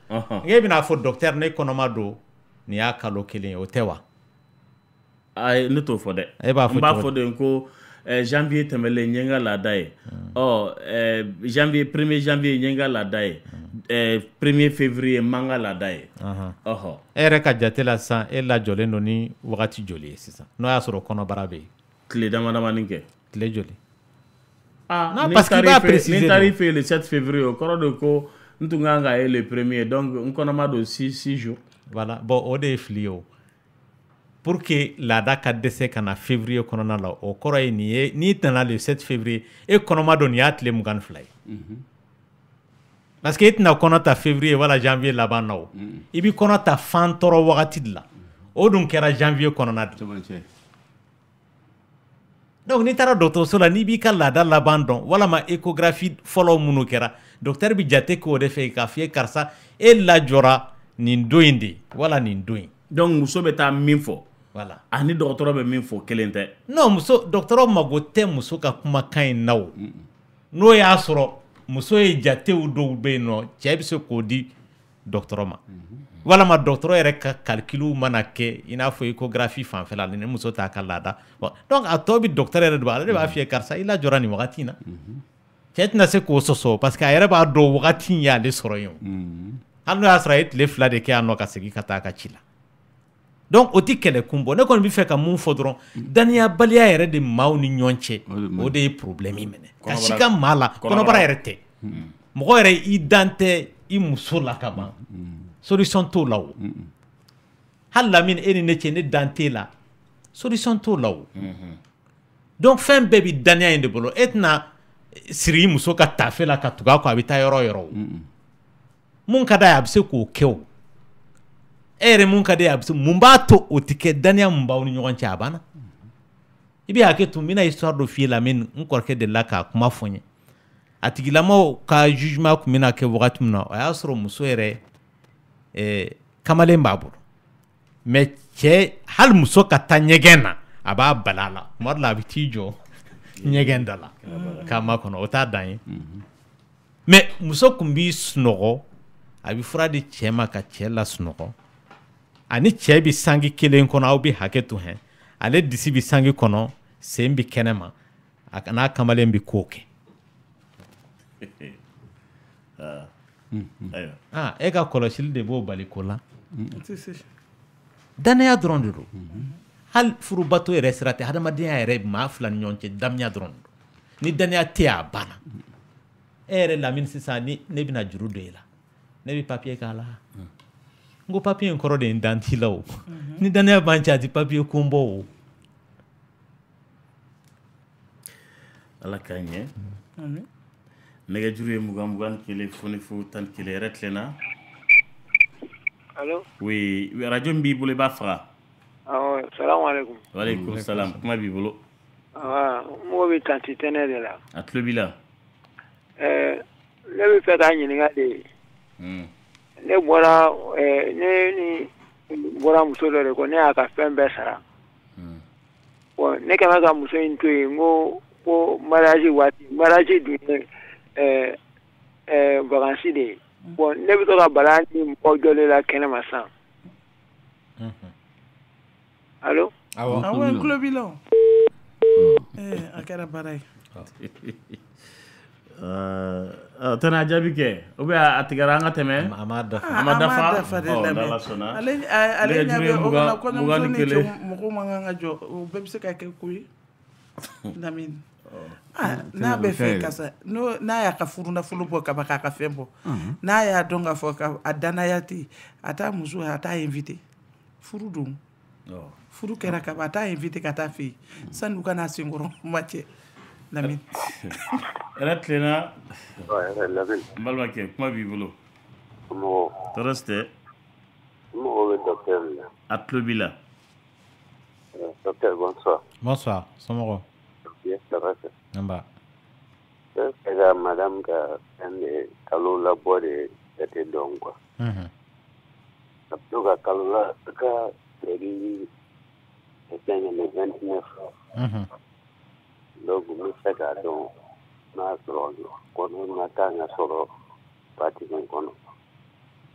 e bɛna fɔ docteur ne kɔnɔma don nin y'a kalo 1 ye o tɛ wa ne t'o fɔ dɛ e b'a fɔ n b'a fɔ de ko janvier tɛmɛlen n ye n ka laada ye janvier 1er janvier n ye n ka laada ye 1er février n man ka laada ye e yɛrɛ ka jate la sisan e lajɔlen don ni wagati joli ye sisan n'o y'a sɔrɔ kɔnɔbara bɛ yen tile damadamanin kɛ tile joli non parce que i b'a préciser ni taar'i fɛ yen le 7 février o kɔrɔ de ko n tun kan ka ye le 1er donc n kɔnɔma don 6 jours voilà bon o de ye fili ye o pour que laada ka dɛsɛ ka na février kɔnɔna la o kɔrɔ ye nin ye n'i nana le 7 février e kɔnɔma don nin y'a tile 22 ye parce que e tɛna kɔnɔ ta février wala janvier laban na o i bɛ kɔnɔ ta fan tɔrɔ wagati de la o dun kɛra janvier kɔnɔna de donc n'i taara dɔgɔtɔrɔso la n'i b'i ka laada laban dɔn walama échographie fɔlɔ minnu kɛra docteur bɛ jate k'o de fɛ k'a f'i ye karisa e lajɔra nin don in de wala nin don in donc muso bɛ taa min fɔ voilà ani dɔgɔtɔrɔ bɛ min fɔ kelen tɛ non muso dɔgɔtɔrɔ mago tɛ muso ka kumakan in na o n'o y'a sɔrɔ muso ye jatew dɔw bɛ yen nɔ cɛ bɛ se k'o di dɔgɔtɔrɔ ma walama dɔgɔtɔrɔ yɛrɛ ka calcul mana kɛ i n'a fɔ échographie fanfɛla ni muso t'a ka laada donc a tɔ bɛ docteur yɛrɛ de b'a ale de b'a f'i ye karisa i lajɔra nin wagati in na cɛ tɛna se k'o sɔsɔ parce que a yɛrɛ b'a dɔn wagati in y'ale sɔrɔ yen o hali n'o y'a sɔrɔ a ye tile 2 de kɛ yan nɔ ka segin ka taa a ka ci la donc o tɛ kɛlɛ kun bɔ ne kɔni bɛ fɛ ka mun fɔ dɔrɔn daniyabaliya yɛrɛ de maaw ni ɲɔgɔn cɛ o de ye problème minɛ ka si ka maa la kɔnɔbara yɛrɛ tɛ mɔgɔ yɛrɛ i dan tɛ i muso la ka ban solution t'o la o hali lamini e ni ne cɛ ne dan t'e la solution t'o la o donc fɛn bɛɛ bɛ daniya in de bolo e tɛna siri i muso ka taafe la ka tugu a kɔ a bɛ taa yɔrɔ o yɔrɔ o mun ka d'a ye a bɛ se k'o kɛ o ere mun ka de absu mun ba to o tike daniya mun ba woni ɲɔgɔn cɛ a banna ibi hakɛ to mina histoire do fie la min n kɔrɔkɛ de la ka kuma fɔ ɲɛ a tigilamaw ka jugement kun bɛna kɛ wagati min na o y'a sɔrɔ muso yɛrɛ kamalen b'a bolo mais cɛ hali muso ka taa ɲɛgɛn na a b'a bala la tuma dɔ la a bɛ t'i jɔ ɲɛgɛn da la k'a makɔnɔ o t'a dan ye mais muso kun b'i sunɔgɔ a bɛ fura di cɛ ma ka cɛ la sunɔgɔ ani cɛ bɛ sangi kelen kɔnɔ aw bɛ hakɛ to hɛn ale disi bɛ sangi kɔnɔ sen bɛ kɛnɛ ma a n'a kamalen bɛ k'o kɛ e ka kɔlɔsili de b'o bali ko la danaya dɔrɔn de don hali furubato yɛrɛ sira tɛ hadamadenya yɛrɛ maa fila ni ɲɔgɔn cɛ damiya dɔrɔn don ni danaya tɛ yen a banna e yɛrɛ Lamini sisan ni ne bɛna juru don e la ne bɛ papiye k'a la n ko papiye in kɔrɔ de ye n dan t'i la o ni danaya b'an cɛ a tɛ papiye ko n bɔ o ala k'a ɲɛ nɛgɛjuru ye 21 foni fo 11 yɛrɛ tilenna allo oui radio min b'i bolo i b'a faga salamu alaikum wa alaikum salam kuma b'i bolo mɔgɔ bɛ tanti tɛnɛ de la a tulo b'i la ne bɛ fɛ k'a ɲininka de ne bɔra muso dɔ de ko ne y'a ka fɛn bɛɛ sara bon ne kɛmɛ ka muso in to yen ko mariage waati mariage dun ye vacances de ye bon ne bɛ to ka bala ni mɔgɔ jɔlen la kɛnɛ ma san allo awɔ n tulo b'i la o a kɛra baara ye tana jaabi kɛ ou bien a tigɛra an ka tɛmɛ a ma dafa n'Ala sɔnna ale ɲɛ bɛ o kana kɔɲɔmuso ni cɛ mɔgɔw man kan ka jɔ o bɛɛ bɛ se ka kɛ ko ye Lamini n'a bɛ fɛ kasa n'a y'a ka furunafolo bɔ ka ban k'a ka fɛn bɔ n'a y'a dɔn k'a fɔ a danaya tɛ yen a t'a muso a t'a invité furu don furu kɛra ka ban a t'a invité ka taa fɛ yen sani u ka n'a senkɔrɔ ma cɛ Lamini yɛrɛ tilenna n balimakɛ kuma b'i bolo tɔɔrɔ si tɛ mɔgɔ bɛ docteur la a tulo b'i la docteur bonsoir somɔgɔw ça va nba c'est que madame ka fɛn de kalo labɔ de jate dɔn quoi a bɛ to ka kalo la ka série fɛn ye le 29 donc n bɛ fɛ k'a dɔn n'a sɔrɔ kɔnɔ ma taa ɲɛ sɔrɔ parti min kɔnɔ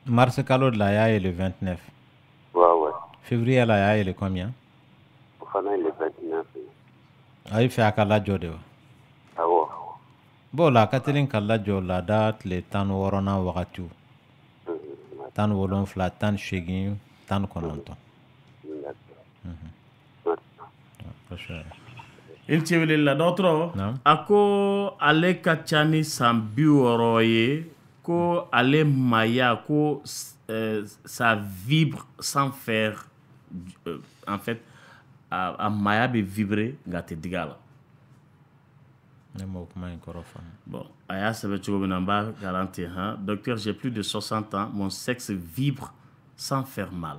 mars kalo de la y'a ye le 29 ouais février la y'a ye le combien o fana ye le 29 a y'i fɛ a ka lajɔ de wa awɔ bon la a ka teli ka lajɔ laada tile 16nan wagatiw 17 18 19 il tɛ wele la dɔgɔtɔrɔ a ko ale ka ca ni san 60 ye ko ale maya ko ça vibre sans faire en fait a maya bɛ vibrer nka a tɛ digi a la ne m'o kuma in kɔrɔ faamu bon a y'a sɛbɛn cogo min na n b'a garanti docteur j'ai plus de 60 ans mon sexe vibre sans faire mal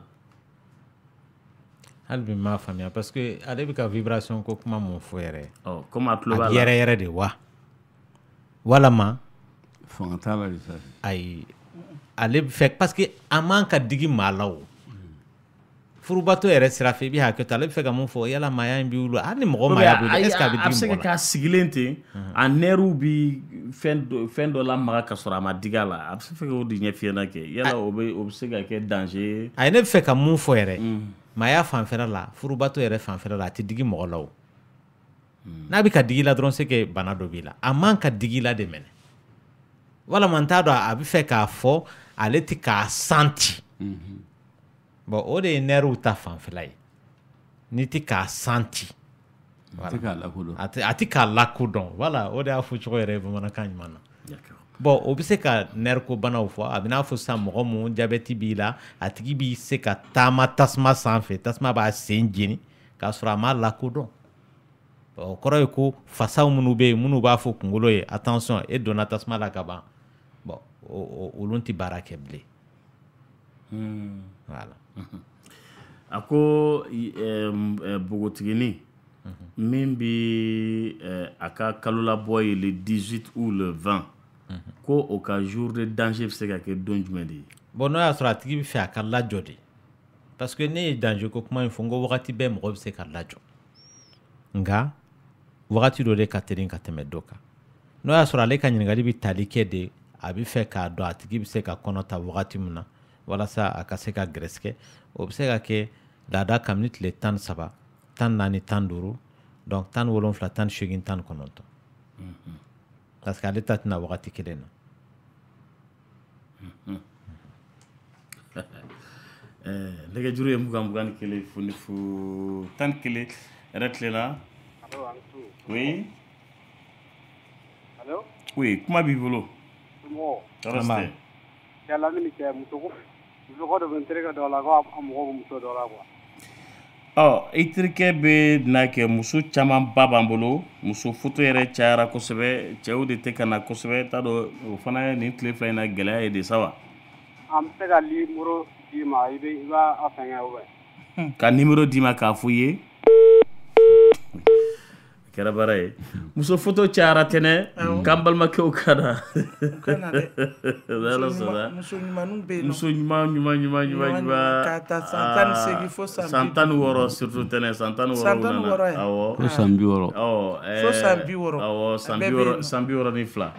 hali bi m'a faamuya parce que ale bɛ ka vibration ko kuma mun fɔ yɛrɛ comme a tulo b'a la a bɛ yɛrɛ de wa walama fanga t'a la ayi ale bɛ fɛ parce que a man ka digi maa la o furubato yɛrɛ sira fɛ i bɛ hakɛ to ale bɛ fɛ ka mun fɔ yala maaya in b'i wolo hali ni mɔgɔ maaya b'i est ce que a bɛ digi mɔgɔ la a bɛ se ka k'a sigilen ten a nɛriw bi fɛn dɔ lamaga ka sɔrɔ a ma digi a la a bɛ se k'o de ɲɛf'i ɲɛna kɛ yala o bɛ se ka kɛ danger a ye ne bɛ fɛ ka mun fɔ yɛrɛ maaya fanfɛla la furubato yɛrɛ fanfɛla la a tɛ digi mɔgɔ la o n'a bɛ ka digi la dɔrɔn c'est que bana dɔ b'i la a man ka digi la de minɛ walama n t'a dɔn a bɛ fɛ k'a fɔ ale tɛ k'a santi bon o de ye nɛriw ta fanfɛla ye n'i tɛ k'a santi a tɛ k'a lakodɔn wala o de y'a fɔ cogo yɛrɛ ye bamanankan ɲuman na bon o bɛ se ka nɛriko banaw fɔ a bɛ n'a fɔ sisan mɔgɔ mun jabɛti b'i la a tigi b'i se ka taama tasuma sanfɛ tasuma b'a sen jeni k'a sɔrɔ a ma lakodɔn o kɔrɔ ye ko fasaw minnu bɛ yen minnu b'a fɔ kunkolo ye attention e donna tasuma la ka ban bon olu tɛ baara kɛ bilen Voilà. A ko bogotigini min bi a ka kalo labɔ ye le 18 ou le 20 ko o ka jour de danger bɛ se ka kɛ don jumɛn de ye. Bon n'o y'a sɔrɔ a tigi bɛ fɛ a ka lajɔ de parce que ne ye danger ko kuma in fɔ n ko wagati bɛɛ mɔgɔ bɛ se ka lajɔ nka wagati dɔ de ka teli ka tɛmɛ dɔ kan n'o y'a sɔrɔ ale ka ɲininkali bɛ tali kɛ de a bɛ fɛ k'a dɔn a tigi bɛ se ka kɔnɔ ta wagati min na walasa a ka se ka gɛrɛsɛgɛ o bɛ se ka kɛ laada kabini tile 13 14 15 donc 17 18 19 parce que ale ta tɛna wagati kelen na. Nɛgɛjuru ye 21 fonifu 11 yɛrɛ tile la. Oui. Allô? Oui, kuma b'i bolo. Tɔɔrɔ tɛ. Yalla min kɛ muso ko dɔ bɛ n terikɛ dɔ la ko a mɔgɔ bɛ muso dɔ la quoi. I terikɛ bɛ na kɛ muso caman ba b'an bolo muso photo yɛrɛ cayara kosɛbɛ cɛw de tɛ ka na kosɛbɛ t'a dɔn o fana ye nin tile fila in na gɛlɛya ye de sa wa. An bɛ se ka numéro d'i ma i b'a fɛngɛ ou bien. Ka numéro d'i ma k'a f'u ye. Kɛra baara ye muso photo cayara tɛnɛ k'an balimakɛw ka na. Muso ɲumanw bɛ yen. Muso ɲuman ka taa san 18 fo san 16 surtout tɛnɛ san 16 na. Awɔ. Fo san 60. Fo san 60. Awɔ san 62.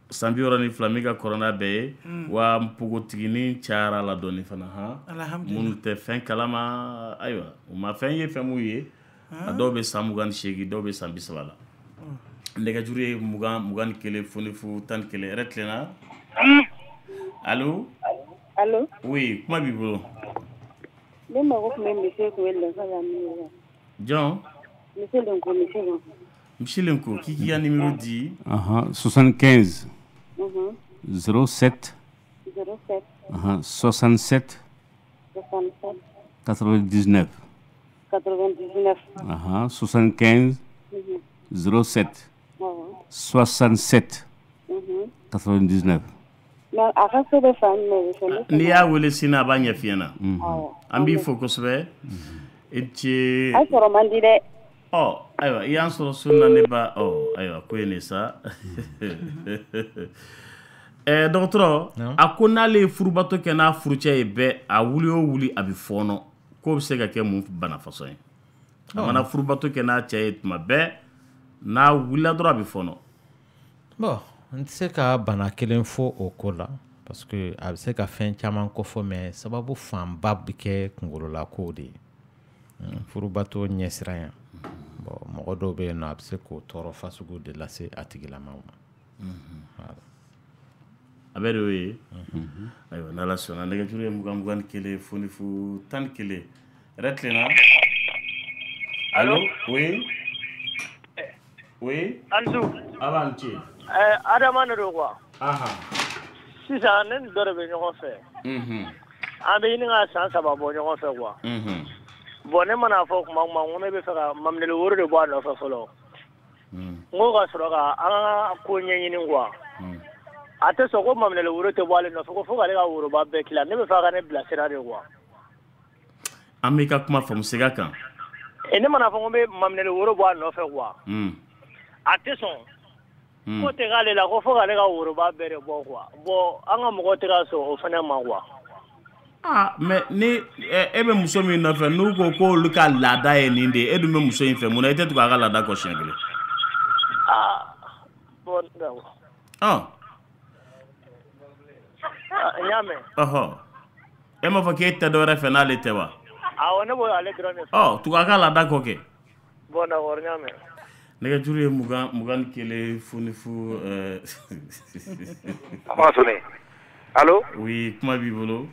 San 62 min ka kɔrɔ n'a bɛɛ ye wa npogotiginin cayara la dɔɔni fana minnu tɛ fɛn kalama ayiwa u ma fɛn ye fɛn m'u ye. A dɔw bɛ san 28 dɔw bɛ san 30 la. Nɛgɛjuru ye 21 fonifu 11 yɛrɛ tilenna. Allo? Allo? Oui, kuma b'i bolo. Ne mago tun bɛ monsieur Kowela ka numéro. Jɔn? Monsieur Lenko. Monsieur Lenko, k'i k'i ka numéro di. 75 07 67 99 75 07 67 99. N'i y'a wele sini a b'a ɲɛ f'i ɲɛna. An b'i fo kosɛbɛ. I ce. A sɔrɔ man di dɛ. Ayiwa i y'an sɔrɔ so na ne ba ayiwa ko ye nin sa. Dɔgɔtɔrɔ a ko n'ale ye furubato kɛ n'a furucɛ ye bɛɛ a wuli o wuli a bɛ fɔɔnɔ k'o bɛ se ka kɛ mun bana fasɔn ye. A mana furubato kɛ n'a cɛ ye tuma bɛɛ n'a wulila dɔrɔn a bɛ fɔɔnɔ. Bon n tɛ se ka bana kelen fɔ o ko la parce que a bɛ se ka fɛn caman kofɔ mais sababu fanba bɛ kɛ kunkololako de ye. Furubato ɲɛsiranyan bon mɔgɔ dɔw bɛ yen nɔ a bɛ se k'o tɔɔrɔ fasugu de lase a tigilamaw ma. A bɛ de y'o ye. Ayiwa n'Ala sɔnna nɛgɛjuru ye 21 fonifu 11 yɛrɛ tilenna. Allo? Oui. Oui. Ansu. A b'an ci. Adama de don quoi. Sisan ne ni dɔ de bɛ ɲɔgɔn fɛ. An bɛ ɲini ka san 3 bɔ ɲɔgɔn fɛ quoi. Bon ne mana fɔ kuma o kuma n ko ne bɛ fɛ ka maminɛli woro de bɔ a nɔfɛ fɔlɔ. N ko ka sɔrɔ ka an ka ko ɲɛɲini quoi. A tɛ sɔn ko maminɛli woro tɛ bɔ ale nɔfɛ ko fo k'ale ka woroba bɛɛ tila ne bɛ fɛ ka ne bila sira de quoi. An b'i ka kuma faamu segin a kan. Ne mana fɔ ko n bɛ maminɛli woro bɔ a nɔfɛ quoi. A tɛ sɔn. Ko tɛ k'ale la ko fo k'ale ka woroba bɛɛ de bɔ quoi. Bon an ka mɔgɔ tɛ ka sɔn o fana ma quoi. Mais ni e bɛ muso min nɔfɛ n'u ko k'olu ka laada ye nin de ye e dun bɛ muso in fɛ mun na i tɛ tugu a ka laada kɔ siɲɛ kelen. Bon d'accord. N y'a mɛn. E m'a fɔ k'e tɛ dɔwɛrɛ fɛ n'ale tɛ wa. Awɔ ne b'o ale dɔrɔn de fɛ. Tugu a ka laada kɔ kɛ. Bon d'accord n y'a mɛn. Nɛgɛjuru ye 21 fonifu. A ma sonné. Allo? Oui, kuma b'i bolo.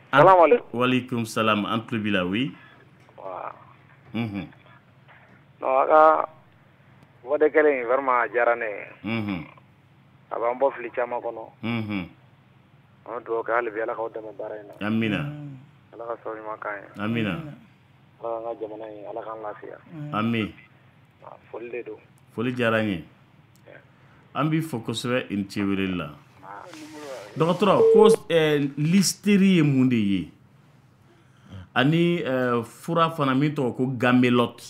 Salam alaikum. Walaikum salam, an tulo b'i la, oui. Non, a ka voix de kelen vraiment a diyara ne ye. A b'an bɔ fili caman kɔnɔ. An bɛ dugawu kɛ hali bi Ala k'aw dɛmɛ baara in na. Amina. Ala ka sababu ɲuman k'an ye. Amina. Ala k'an ka jamana in Ala k'an lafiya. Ami. Foli de don. Foli diyara n ye. An b'i fo kosɛbɛ i ni ce weleli la. dɔgɔtɔrɔ ko l'hystérie ye mun de ye ani fura fana min tɔgɔ ko gamelote.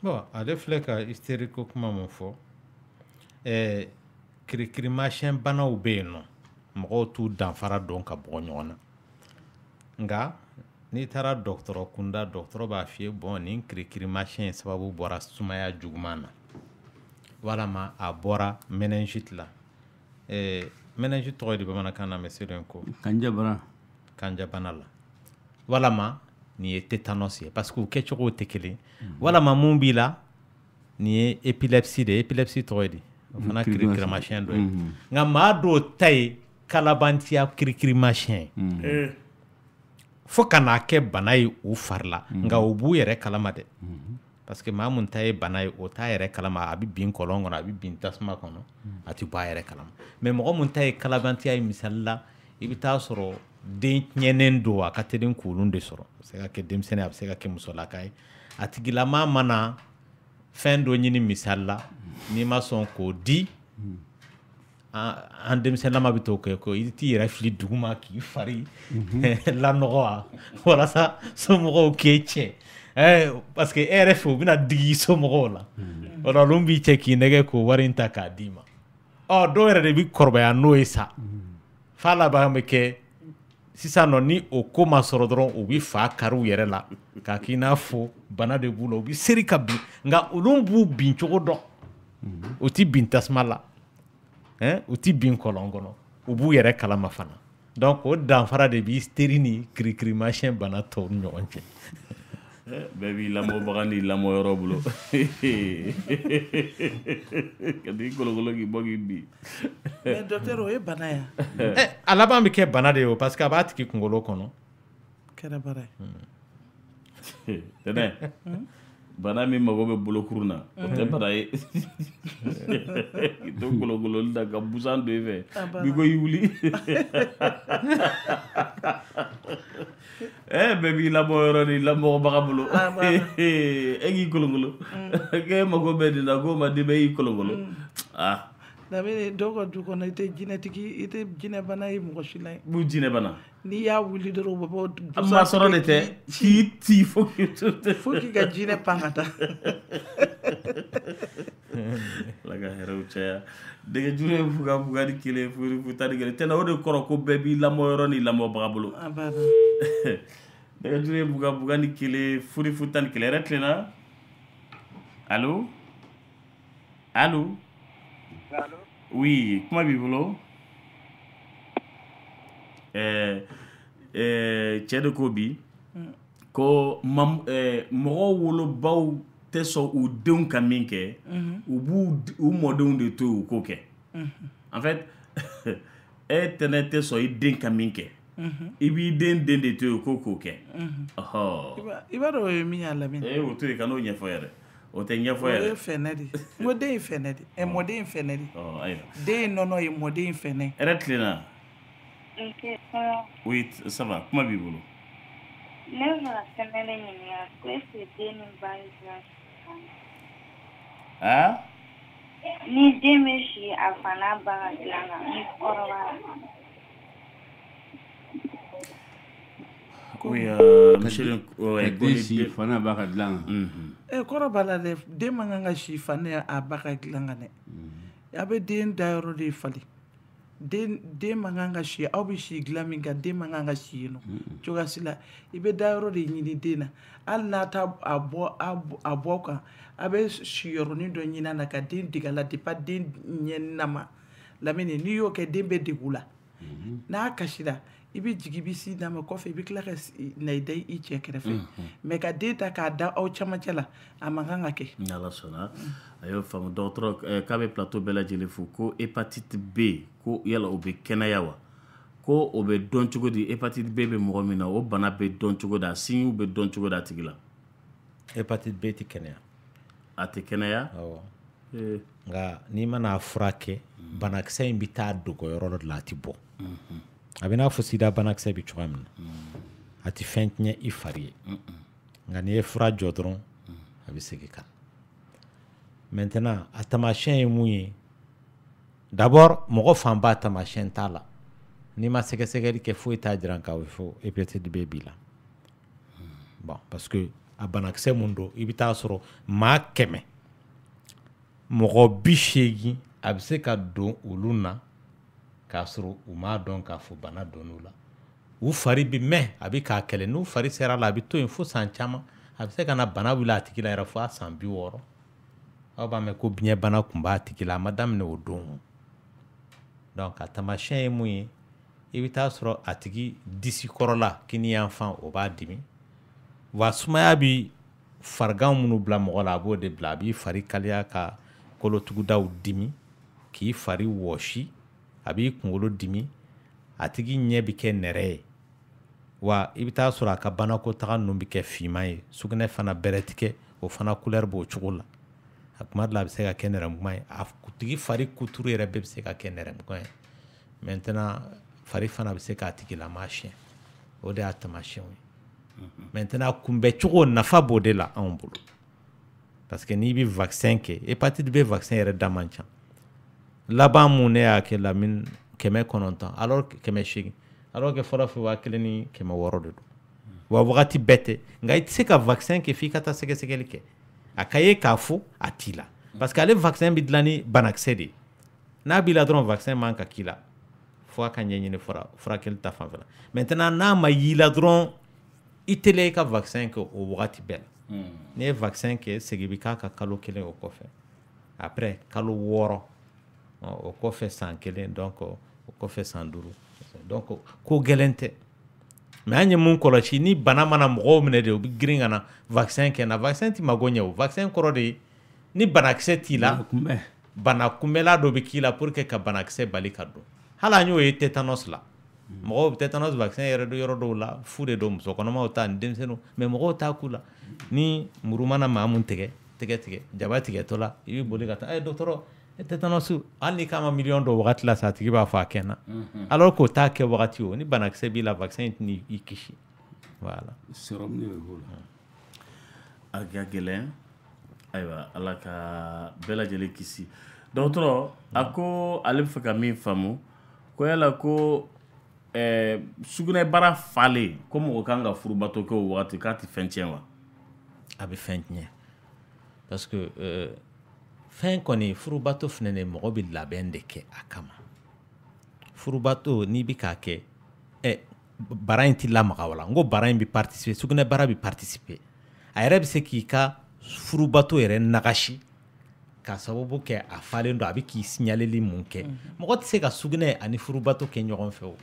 Bon, ale filɛ ka hystérie ko kuma mun fɔ kirikirimasiyɛn banaw bɛ yen nɔ mɔgɔw t'u danfara dɔn ka bɔ ɲɔgɔn na nka n'i taara dɔgɔtɔrɔ kunda dɔgɔtɔrɔ b'a f'i ye bon nin kirikirimasiyɛn sababu bɔra sumaya juguman na walama a bɔra méningite la méningite tɔgɔ ye di bamanankan na mɛsɛden ko kanjabana la walama nin ye tétanos ye parce que u kɛcogow tɛ kelen walama mun b'i la nin ye épilepsie de ye épilepsie tɔgɔ ye di o fana kirikirimasiyɛn dɔ ye nka maa dɔw ta ye kalabantiya kirikirimasiyɛn fo ka n'a kɛ bana ye u fari la nka u b'u yɛrɛ kalama dɛ parce que maa mun ta ye bana ye o t'a yɛrɛ kalama a bɛ bin kɔlɔn kɔnɔ a bɛ bin tasuma kɔnɔ a tɛ bɔ a yɛrɛ kalama mais mɔgɔ mun ta ye kalabantiya ye misali la i bɛ taa sɔrɔ den tiɲɛnen don a ka teli k'olu de sɔrɔ a bɛ se ka kɛ denmisɛnnin a bɛ se ka kɛ musolaka ye a tigilama mana fɛn dɔ ɲini misali la n'i ma sɔn k'o di an denmisɛnninlama bɛ t'o kɛ ko i t'i yɛrɛ fili duguma k'i fari lanɔgɔ wa walasa somɔgɔw k'e tiɲɛ parce que e yɛrɛ fɛ u bɛna digi i somɔgɔw la o la olu b'i cɛ k'i nɛgɛ k'o wari in ta k'a d'i ma dɔw yɛrɛ de bɛ kɔrɔbaya n'o ye sa f'a laban bɛ kɛ sisan nɔ ni o ko ma sɔrɔ dɔrɔn u bɛ fa kari u yɛrɛ la k'a k'i n'a fɔ bana de b'u la u bɛ seri ka bin nka olu b'u bin cogo dɔn u ti bin tasuma la u ti bin kɔlɔn kɔnɔ u b'u yɛrɛ kalama fana donc o danfara de b'i hystérie ni kirikirimasiyɛn bana tɔw ni ɲɔgɔn cɛ bɛɛ b'i lamɔbaga n'i lamɔyɔrɔ bolo ka t'i kolokolo k'i bɔ k'i bin mais docteur o ye bana ya a laban bɛ kɛ bana de ye o parce que a b'a tigi kunkolo kɔnɔ kɛra bara ye tɛnɛ bana min mago bɛ bolokurun na o tɛ bana ye k'i to kolokololi la ka busan don i fɛ b'i ko i wuli bɛɛ b'i lamɔyɔrɔ ni lamɔbaga bolo e k'i kolokolo k'e mago bɛ nin na k'o ma di bɛ y'i kolokolo Lamini dɔw ka du kɔnɔ i tɛ jinɛtigi i tɛ jinɛbana ye mɔgɔ si la ye. B'u jinɛbana. N'i y'a wuli dɔrɔn u bɛ bɔ. A ma sɔrɔ de tɛ k'i ti fo k'i ka jinɛ pan ka taa. Ala ka hɛrɛw caya. Dɛgɛjuru ye fuga ni kelen furu tan ni kelen tɛnɛ o de kɔrɔ ko bɛɛ b'i lamɔyɔrɔ ni lamɔbaga bolo. Dɛgɛjuru ye fuga ni kelen furu tan ni kelen yɛrɛ tilenna. Allo? Allo? Allô? Oui, comment b'i-bolo? Cɛ de ko bi ko mɔgɔw wolobaw tɛ sɔn u denw ka min kɛ u b'u mɔdenw de to u k'o kɛ. En fait, e tɛnɛ tɛ sɔn i den ka min kɛ i b'i den de to u k'o kɛ. I b'a dɔn o ye min y'a lamɛn. O to yen ka n'o ɲɛfɔ yɛrɛ. O tɛ ɲɛfɔ yɛrɛ. O ye fɛnɛ de. N den ye fɛnɛ de. Mɔden ye fɛnɛ de. Den nɔnɔ ye mɔden ye fɛnɛ. Hɛrɛ tilenna. Ok, Oui, ça va. Kuma b'i bolo. Ne bɛna fɛnɛ ɲininka ko est-ce que den ni ba ye dilan Ah? Ni den bɛ si a fana ba ka dilan kan ni kɔrɔbaya. Oui, monsieur den si fana ba ka dilan kan. Kɔrɔ b'a la dɛ den man kan ka si fana a ba ka dilan kan dɛ. A bɛ den dayɔrɔ de falen. Den man kan ka si aw bɛ si dilan min kan den man kan ka si yen nɔ cogoya si la i bɛ dayɔrɔ de ɲini den na hali n'a t'a bɔ kan a bɛ siyɔrɔnin dɔ ɲini a na ka den dege a la depuis den ɲɛnina ma lamini n'i y'o kɛ den bɛ dege u la n'a kasira i bɛ jigin i bɛ sin d'a ma kɔfɛ i bɛ tila ka na i da i cɛ kɛrɛfɛ mais ka den ta k'a da aw camancɛ la a man kan ka kɛ. Ni Ala sɔnna a y'o faamu dɔgɔtɔrɔ k'a bɛ plateau bɛɛ lajɛlen fo ko hépatite B ko yala o bɛ kɛnɛya wa ko o bɛ dɔn cogo di hépatite B bɛ mɔgɔ min na o bana bɛ dɔn cogo di a signe bɛ dɔn cogo di a tigi la. Hépatite B tɛ kɛnɛya. A tɛ kɛnɛya. Awɔ. Nka n'i mana a furakɛ banakisɛ in bɛ taa dogo yɔrɔ dɔ la a tɛ bɔ. A bɛ n'a fɔ sida banakisɛ bɛ cogoya min na a tɛ fɛn tiɲɛ i fari ye nka n'i ye fura jɔ dɔrɔn a bɛ segin kan maintenant a taamasiyɛn ye mun ye d'abord mɔgɔ fanba taamasiyɛn t'a la n'i ma sɛgɛsɛgɛli kɛ foyi t'a jira k'a fɔ hépatite B b'i la bon parce que a banakisɛ mun don i bɛ taa sɔrɔ maa 100 mɔgɔ 80 a bɛ se ka don olu na k'a sɔrɔ u m'a dɔn k'a fɔ bana donn'u la u fari bɛ mɛn a bɛ k'a kɛlɛ n'u fari sera la a bɛ to yen fo san caman a bɛ se ka na bana wuli a tigi la yɛrɛ fo a san 60 aw b'a mɛn ko biɲɛ bana tun b'a tigi la a ma daminɛ o don donc a taamasiyɛn ye mun ye i bɛ taa sɔrɔ a tigi disi kɔrɔla kini yanfan o b'a dimi wa sumaya bɛ farigan minnu bila mɔgɔ la a b'o de bila a b'i fari kaliya ka kolotugudaw dimi k'i fari wɔsi a b'i kunkolo dimi a tigi ɲɛ bɛ kɛ nɛrɛ ye wa i bɛ taa sɔrɔ a ka banakotaga ninnu bɛ kɛ finman ye sugunɛ fana bɛrɛ tigɛ o fana couleur b'o cogo la a kuma dɔ la a bɛ se ka kɛ nɛrɛmuguman ye a tigi fari kuturu yɛrɛ bɛɛ bɛ se ka kɛ nɛrɛmuguman ye maintenant fari fana bɛ se k'a tigi lama siyɛn o de y'a taamasiyɛnw ye maintenant kunbɛ cogo nafa b'o de la anw bolo parce que n'i bɛ vaccin kɛ hépatite B vaccin yɛrɛ da man ca laban mun ne y'a kɛ la min 900 alors 800 alors que fɔlɔ fɛ 1600 de don wa wagati bɛɛ tɛ nka i tɛ se ka vaccin kɛ f'i ka taa sɛgɛsɛgɛli kɛ a ka ye k'a fɔ a t'i la parce que ale vaccin bɛ dilan ni banakisɛ de ye n'a b'i la dɔrɔn vaccin man ka k'i la fo a ka ɲɛɲini furakɛli ta fanfɛ la maintenant n'a ma y'i la dɔrɔn i teliya i ka vaccin kɛ o wagati bɛɛ la n'i ye vaccin kɛ segin bɛ k'a ka kalo 1 o kɔfɛ après kalo 6 o kɔfɛ san 1 donc o kɔfɛ san 5 donc ko gɛlɛn tɛ mais an ye mun kɔlɔsi ni bana mana mɔgɔw minɛ de u bɛ girin ka na vaccin kɛ na vaccin ti mago ɲɛ o vaccin kɔrɔ de ye ni banakisɛ t'i la bana kunbɛla dɔ bɛ k'i la pour que ka banakisɛ bali ka don hali an y'o ye tétanos la mɔgɔw bɛ tétanos vaccin yɛrɛ don yɔrɔ dɔw la fu de don musokɔnɔmaw ta ni denmisɛnninw mais mɔgɔw t'a k'u la ni muru mana maa mun tigɛ jaba tigɛtɔ la i bɛ boli ka taa dɔgɔtɔrɔ tétanos hali ni k'a ma miliyɔn dɔ wagati la sa a tigi b'a fɔ a kɛnna alors k'o t'a kɛ wagati o ni banakisɛ b'i la vaccin tɛna i kisi voilà sérum de b'o la a ka gɛlɛn ayiwa ala ka bɛɛ lajɛlen kisi dɔgɔtɔrɔ a ko ale bɛ fɛ ka min faamu ko yala ko sugunɛbara falen ko mɔgɔ kan ka furubato kɛ o wagati k'a tɛ fɛn tiɲɛ wa a bɛ fɛn tiɲɛ parce que fɛn kɔni furubato fana de mɔgɔ bɛ labɛn de kɛ a kama furubato n'i bɛ k'a kɛ bara in tɛ lamaga o la n ko bara in bɛ participer sugunɛbara bɛ participer a yɛrɛ bɛ se k'i ka furubato yɛrɛ nagasi ka sababu kɛ a falen don a bɛ k'i signaleli mun kɛ mɔgɔ tɛ se ka sugunɛ ani furubato kɛ ɲɔgɔn fɛ o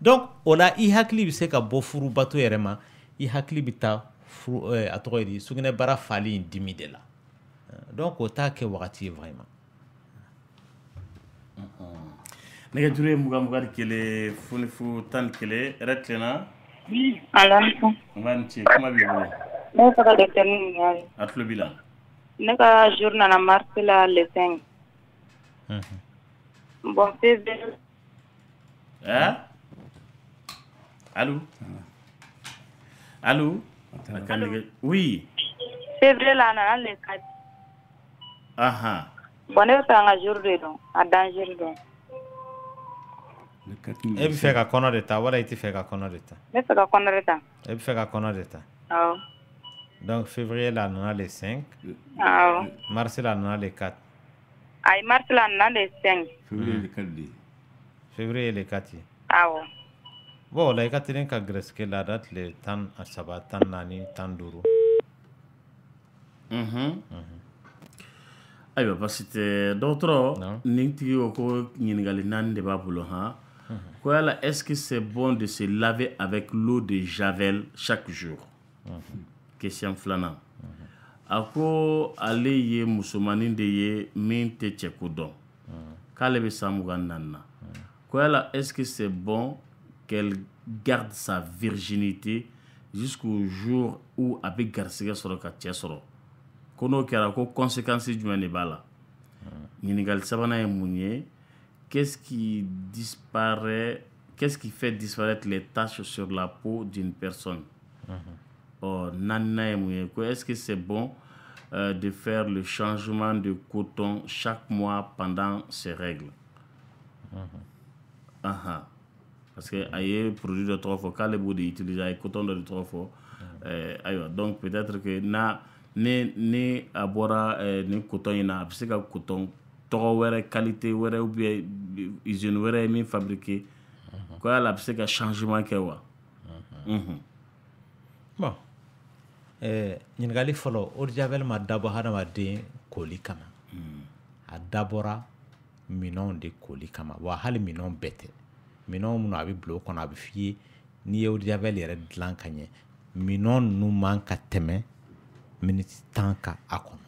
donc o la i hakili bɛ se ka bɔ furubato yɛrɛ ma i hakili bɛ taa a tɔgɔ ye di sugunɛbara falen in dimi de la donc o t'a kɛ wagati ye vraiment nɛgɛjuru ye 21 fonifu 11 yɛrɛ tilenna Alhamdu. n ce kuma b'i bolo Ne fɛ ka docteur ɲininka a tulo b'i la ne ka jour nana mars la le 5 bon février allô oui février la nana le 4 bon ne bɛ fɛ an ka jour de dɔn a danger dɔn e bɛ fɛ ka kɔnɔ de ta wala i tɛ fɛ ka kɔnɔ de ta ne fɛ ka kɔnɔ de ta e bɛ fɛ ka kɔnɔ de ta awɔ donc février la nana le 5 awɔ mars la nana le 4 ayi mars la nana le 5 février le 4 ye awɔ bon o la i ka teli ka gɛrɛsɛgɛ la date le 13 14 15 ayiwa parce que dɔgɔtɔrɔ nin tigi o ko ɲininkali 4 de b'a bolo ko yala est-ce que c'est bon de se laver avec l'eau de javel chaque jour question 2 a ko ale ye musomanin de ye min tɛ cɛko dɔn k'ale bɛ san 24 na ko yala est-ce que c'est bon qu'elle garde sa virginité jusqu'au jour où a bɛ garisɛgɛ sɔrɔ ka cɛ sɔrɔ ko n'o kɛra ko conséquence jumɛn de b'a la ɲininkali 3 ye mun ye qu'est-ce qui fait disparaître les taches sur la peau d'une personne 4 ye mun ye ko est-ce que c'est bon de faire le changement de coton chaque mois pendant ses règles Parce que a produit de trop fort quand les bouts d'utiliser coton de trop fort donc peut-être que ne abora ni coton ina parce que coton trop qualité ou bien usine min fabriqué quoi la parce que changement que wa bon ɲininkali fɔlɔ eau de javel ma dabɔ hadamaden koli kama a dabɔra minɛnw de koli kama wa hali minɛnw bɛɛ tɛ minɛnw minnu a bɛ bila o kɔnɔ a bɛ f'i ye n'i ye eau de javel yɛrɛ dilan ka ɲɛ minɛn ninnu man ka tɛmɛ miniti 10 kan a kɔnɔ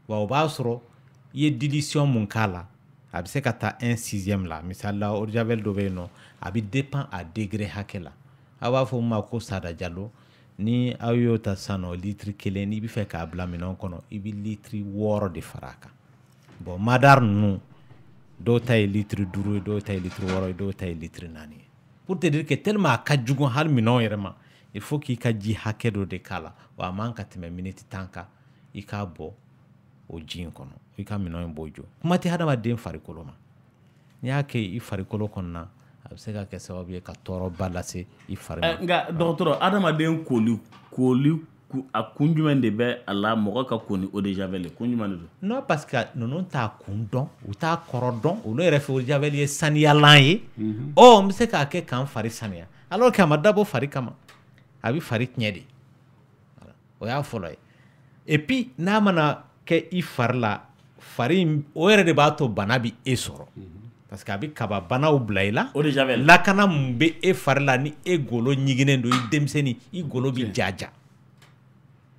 wa o b'a sɔrɔ i ye dilution mun k'a la a bɛ se ka taa 1/6 la misali la eau de javel dɔ bɛ yen nɔ a bɛ dépend a degré hakɛ la a b'a fɔ min ma ko Sada Jalo ni aw y'o ta sisan nɔ litiri 1 n'i bɛ fɛ k'a bila minɛn kɔnɔ i bɛ litiri 6 de fara a kan bon madar ninnu dɔw ta ye litiri 5 ye dɔw ta ye litiri 6 ye dɔw ta ye litiri 4 ye pour te dire que tellement a ka jugu hali minɛnw yɛrɛ ma il faut k'i ka ji hakɛ dɔ de k'a la wa a man ka tɛmɛ miniti 10 kan i k'a bɔ o ji in kɔnɔ i ka minɛn in b'o jɔ kuma tɛ hadamaden farikolo ma n'i y'a kɛ i farikolo kɔnɔna a bɛ se ka kɛ sababu ye ka tɔɔrɔba lase i fari ma nka dɔgɔtɔrɔ hadamaden koli a kun jumɛn de bɛ a la mɔgɔ ka ko ni eau de javel kun jumɛn de don non parce que ninnu t'a kun dɔn u t'a kɔrɔ dɔn olu yɛrɛ fɛ eau de javel ye saniyalan ye n bɛ se k'a kɛ k'an fari saniya alors que a ma dabɔ fari kama a bɛ fari tiɲɛ de o y'a fɔlɔ ye et puis n'a mana kɛ i fari la fari o yɛrɛ de b'a to bana bɛ e sɔrɔ parce que a bɛ kaba banaw bila i la eau de javel lakana mun bɛ e fari la ni e golo ɲiginnen don i denmisɛnnin i golo bɛ jaja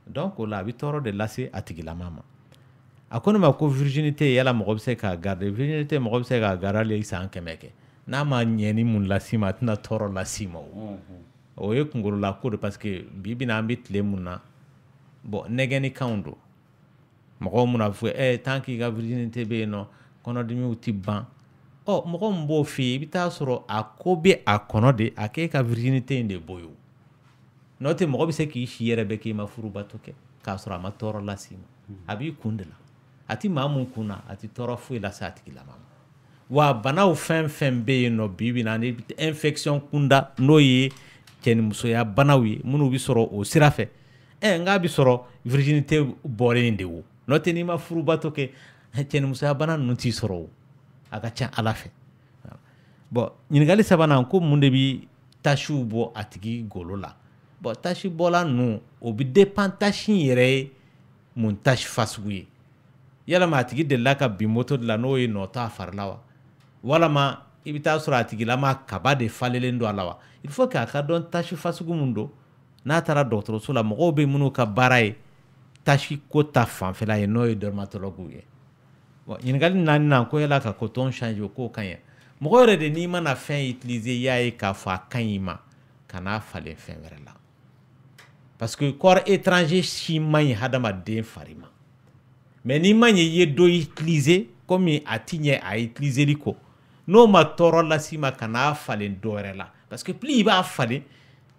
donc o la a bɛ tɔɔrɔ de lase a tigilama ma a ko ne ma ko virginité yala mɔgɔ bɛ se k'a garder virginité mɔgɔ bɛ se k'a garder hali san 100 kɛ n'a ma ɲɛni mun las'i ma a tɛna tɔɔrɔ las'i ma o ye kunkolola ko de parce que bi bi na an bɛ tile mun na bon nɛgɛnnikanw don mɔgɔw mun na fɔ tant que i ka virginité bɛ yen nɔ kɔnɔdimiw tɛ ban mɔgɔ min b'o f'i ye i bɛ taa sɔrɔ a ko bɛ a kɔnɔ de a k'e ka virginité in de bɔ yen n'o tɛ mɔgɔ bɛ se k'i si yɛrɛ bɛ k'i ma furubato kɛ k'a sɔrɔ a ma tɔɔrɔ las'i ma a b'i kun de la a tɛ maa mun kun na a tɛ tɔɔrɔ foyi lase a tigilama ma wa banaw fɛn fɛn bɛ yen nɔ bi bi na ni infection kunda n'o ye cɛnimusoya banaw ye minnu bɛ sɔrɔ o sira fɛ nka bɛ sɔrɔ virginité bɔlen de o n'o tɛ n'i ma furubato kɛ cɛnimusoya bana ninnu t'i sɔrɔ o a ka ca ala fɛ bon ɲininkali sabanan ko mun de bɛ tasiw bɔ a tigi golo la bon tasi bɔla ninnu o bɛ dépend tasi yɛrɛ ye mun tasi fasugu ye yalama a tigi delila ka bin moto de la n'o ye nɔtɔ a fari la wa walama i bɛ taa sɔrɔ a tigilama kaba de falelen don a la wa il faut que a ka dɔn tasi fasugu mun don n'a taara dɔgɔtɔrɔso la mɔgɔw bɛ minnu ka baara ye tasi ko ta fanfɛla ye n'o ye dermatologue ye bon ɲininkali 4nan ko yala ka coton change o k'o ka ɲi mɔgɔ yɛrɛ de n'i mana fɛn utiliser i y'a ye k'a fɔ a ka ɲi ma kan'a falen fɛn wɛrɛ la parce que corps étranger si man ɲi hadamaden fari ma mais n'i ma ɲi i ye dɔ utiliser komi a ti ɲɛ a utiliseli kɔ n'o ma tɔɔrɔ las'i ma kan'a falen dɔ wɛrɛ la parce que plus i b'a falen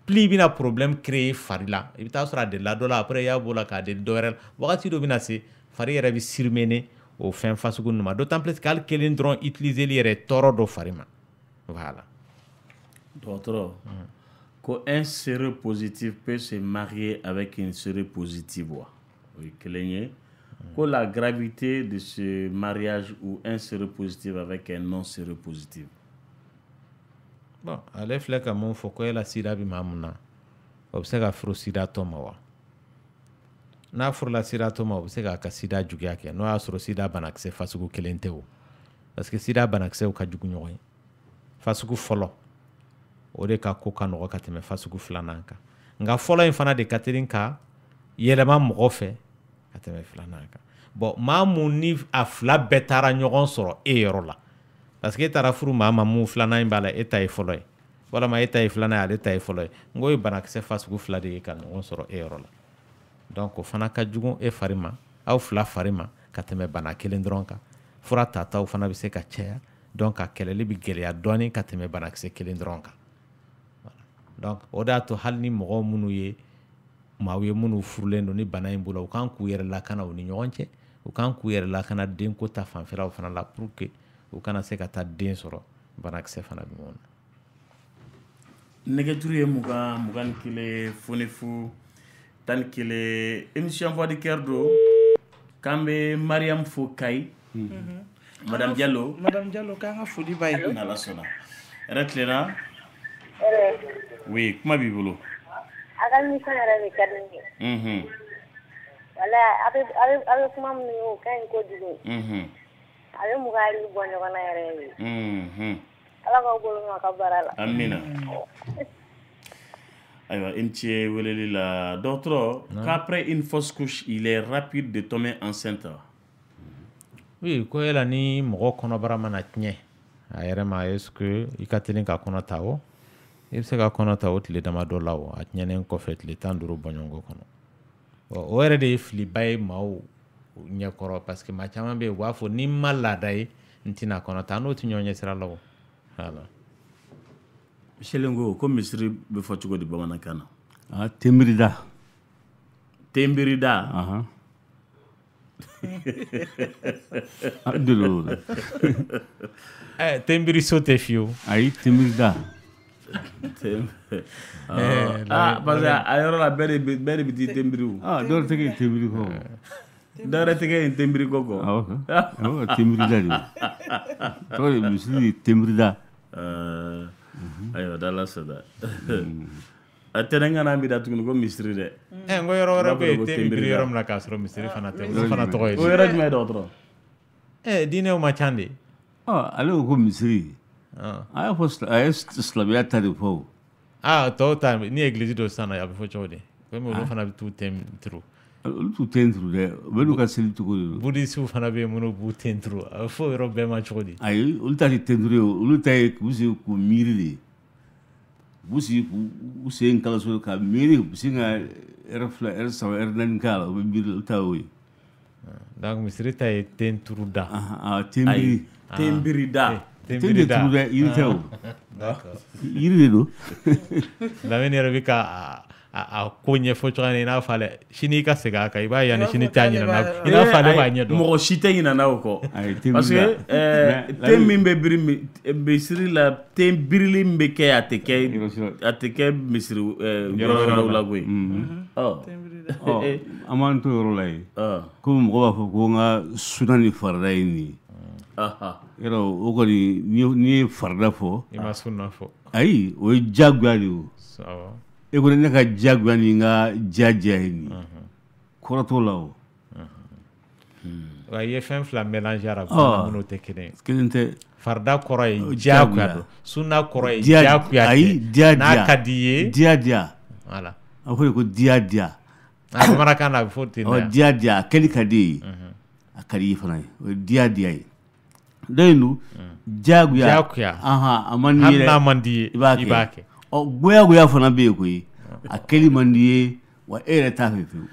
plus i bɛna problème créer fari la i bɛ taa sɔrɔ a delila dɔ la après i y'a bɔ la k'a deli dɔ wɛrɛ la wagati dɔ bɛna se fari yɛrɛ bɛ surmener o fɛn fasugu ninnu ma d'autant plus que hali kelen dɔrɔn utiliseli yɛrɛ tɔɔrɔ dɔ fari ma voilà dɔgɔtɔrɔ ko un séreux positif peut se marier avec une séreux positive wa o ye kelen ye ko la gravité de ce mariage ou un séreux positif avec un non séreux positif bon ale filɛ ka mun fɔ ko yala sida bɛ maa mun na o bɛ se ka furu sida tɔ ma wa n'a furula sida tɔ ma o bɛ se k'a ka sida juguya kɛ n'o y'a sɔrɔ sida banakisɛ fasugu kelen tɛ o parce que sida banakisɛw ka jugu ɲɔgɔn ye fasugu fɔlɔ o de ka ko ka nɔgɔ ka tɛmɛ fasugu filanan kan nka fɔlɔ in fana de ka teli ka yɛlɛma mɔgɔ fɛ ka tɛmɛ filanan kan bon maa mun ni a fila bɛɛ taara ɲɔgɔn sɔrɔ e yɔrɔ la parce que e taara furu maa ma mun filanan in b'a la e ta ye fɔlɔ ye walama e ta ye filanan ye ale ta ye fɔlɔ ye n ko ye banakisɛ fasugu fila de ye ka ɲɔgɔn sɔrɔ e yɔrɔ la donc o fana ka jugu e fari ma aw fila fari ma ka tɛmɛ bana kelen dɔrɔn kan fura tataw fana bɛ se ka caya donc a kɛlɛli bɛ gɛlɛya dɔɔnin ka tɛmɛ banakisɛ kelen dɔrɔn kan donc o de y'a to hali ni mɔgɔw minnu ye maaw ye minnu furulen don ni bana in bolo u kan k'u yɛrɛ lakana u ni ɲɔgɔn cɛ u kan k'u yɛrɛ lakana denko ta fanfɛlaw fana la pour que u kana se ka taa den sɔrɔ banakisɛ fana bɛ ɲɔgɔn na. nɛgɛjuru ye 21 fonifu 11 émission Voix du Cœur do k'an bɛ Mariam fo Kayi Madame Diallo k'an ka foli b'a ye. n'Ala sɔnna yɛrɛ tilenna. oui kuma b'i bolo. a ka émission yɛrɛ de ka di n ye. wala a bɛ kuma min o ka ɲi kojugu. a bɛ mɔgɔ hakili bɔ ɲɔgɔn na yɛrɛ ye. Ala k'aw bolo mɛn a ka baara la. amina. ayiwa i ni ce weleli la dɔgɔtɔrɔ qu'après une fausse couche il est rapide de tomber enceinte. oui ko yala ni mɔgɔ kɔnɔbara mana tiɲɛ a yɛrɛ ma est-ce que i ka teli ka kɔnɔ ta o i bɛ se ka kɔnɔ ta o tile dama dɔ la o a tiɲɛnen kɔfɛ tile 15 bɔɲɔgɔnko kɔnɔ. o yɛrɛ de ye filiba ye maaw ɲɛkɔrɔ parce que maa caman bɛ yen u b'a fɔ ni ma laada ye n tɛna kɔnɔ ta n'o tɛ ɲɔgɔn ɲɛ sira la o. voilà. Selengo ko misiri bɛ fɔ cogo di bamanankan na. Tembirida. Tembirida. Tembiriso tɛ fiyewu. ayi tembirida. parce que a yɔrɔ la bɛɛ de bɛ di tembiriw. dɔw tɛ kɛ tembiri kɔ. dɔw yɛrɛ tɛ kɛ tembiri kɔ kɔ. awɔ tembirida de. tɔgɔ de misiri tembirida. ayiwa dala sɔnna. a tɛnɛngana bɛ da tuguni ko misiri dɛ. n ko yɔrɔ wɛrɛ bɛ yen tembiri yɔrɔ min na k'a sɔrɔ misiri fana tɛ o fana tɔgɔ ye. o yɔrɔ jumɛn ye dɔgɔtɔrɔ. diinɛw ma ca de. ale ko misiri. a y'a fɔ a ye silamɛya ta de fɔ o. tɔw ta ni église dɔ sisan a bɛ fɔ cogo di komi olu fana bɛ t'u ten turu. olu t'u ten turu dɛ u bɛ n'u ka seli cogo de don. budisiw fana bɛ yen minnu b'u ten turu a bɛ fɔ yɔrɔ bɛɛ ma cogo di. ayi olu ta tɛ ten turu ye olu ta ye k'u sigi k'u miiri de k'u sigi k'u sen kalaso ka miiri u bɛ sin ka heure 2 heure 3 heure 4 k'a la u bɛ miiri olu ta y'o ye. donc misiri ta ye ten turu da. tembiri. tembirida. tembiri turu dɛ yiri tɛ o. yiri de don. Lamini yɛrɛ bɛ ka a ko ɲɛfɔ cogoya min i n'a fɔ ale sini i ka segin a kan i b'a ye ani sini t'a ɲinana i n'a fɔ ale b'a ɲɛ dɔn. mɔgɔ si tɛ ɲinana o kɔ. parce que ten min bɛ biri misiri la ten birili min bɛ kɛ a tɛ kɛ misiri yɔrɔ wɛrɛw la koyi. an b'an to yɔrɔ la yen komi mɔgɔ b'a fɔ ko n ka sunan ni farida ye nin ye. yɔrɔ o kɔni n'i ye farida fɔ. i ma sunan fɔ. ayi o ye diyagoya de o. e ko ne ka diyagoya ni n ka diyagoya ye nin kɔrɔ t'o la o. wa i ye fɛn fila mélange ara minnu tɛ kelen ye. kelen tɛ. farida kɔrɔ ye diyagoya don sunan kɔrɔ ye diyagoya tɛ n'a ka di i ye. diyagoya. voilà. a bɛ fɔ de ko diyagoya. bamanankan na a bɛ fɔ ten de. diyagoya a kɛli ka di ye a ka di i fana ye o ye diyagoya ye. dɔw don diyagoya. a man di ye dɛ. hali n'a man di ye i b'a kɛ. goyagoya fana bɛ yen koyi a kɛli man di ye wa e yɛrɛ t'a fɛ fiyewu.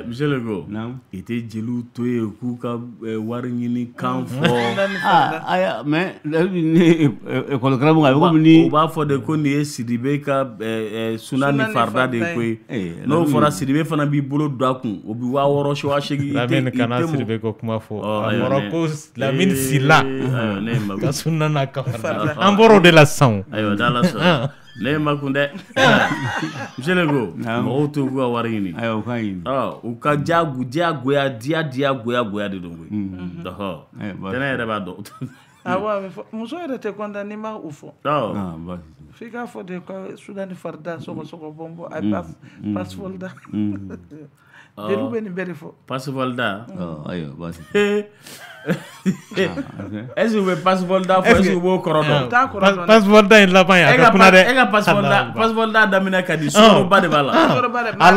monsieur Lego i tɛ jeliw to yen k'u ka wari ɲini kan fɔ. mais ne école karamɔgɔ a bɛ komi ni. u b'a fɔ de ko nin ye Sidibe ka sunan ni farida de ye koyi n'o fɔra Sidibe fana b'i bolo don a kun o bɛ 6,000 7,000. Lamini kana Sidibe ko kuma fɔ a fɔra ko Lamini Sila ka sunan n'a ka farida an bɔra o de la sisan. ayiwa n'Ala sɔnna. ne ye makun dɛ. monsieur Lego mɔgɔw to k'u ka wari ɲini. ayiwa u k'a ɲini. u ka diyagoya de don koyi. tɛnɛ yɛrɛ b'a dɔn. awɔ muso yɛrɛ tɛ content n'i ma u fɔ. f'i k'a fɔ de ko sudan ni farida sɔgɔsɔgɔ bɔnbɔn a passeport da. jeliw bɛ nin bɛɛ de fɔ. passeport da. ayiwa basi. est-ce que u bɛ passeport da fɔ est-ce que u b'o kɔrɔ dɔn. passeport da in laban ye a ka kunna dɛ. e ka passeport da daminɛ ka di sukɔrɔba de b'a la. a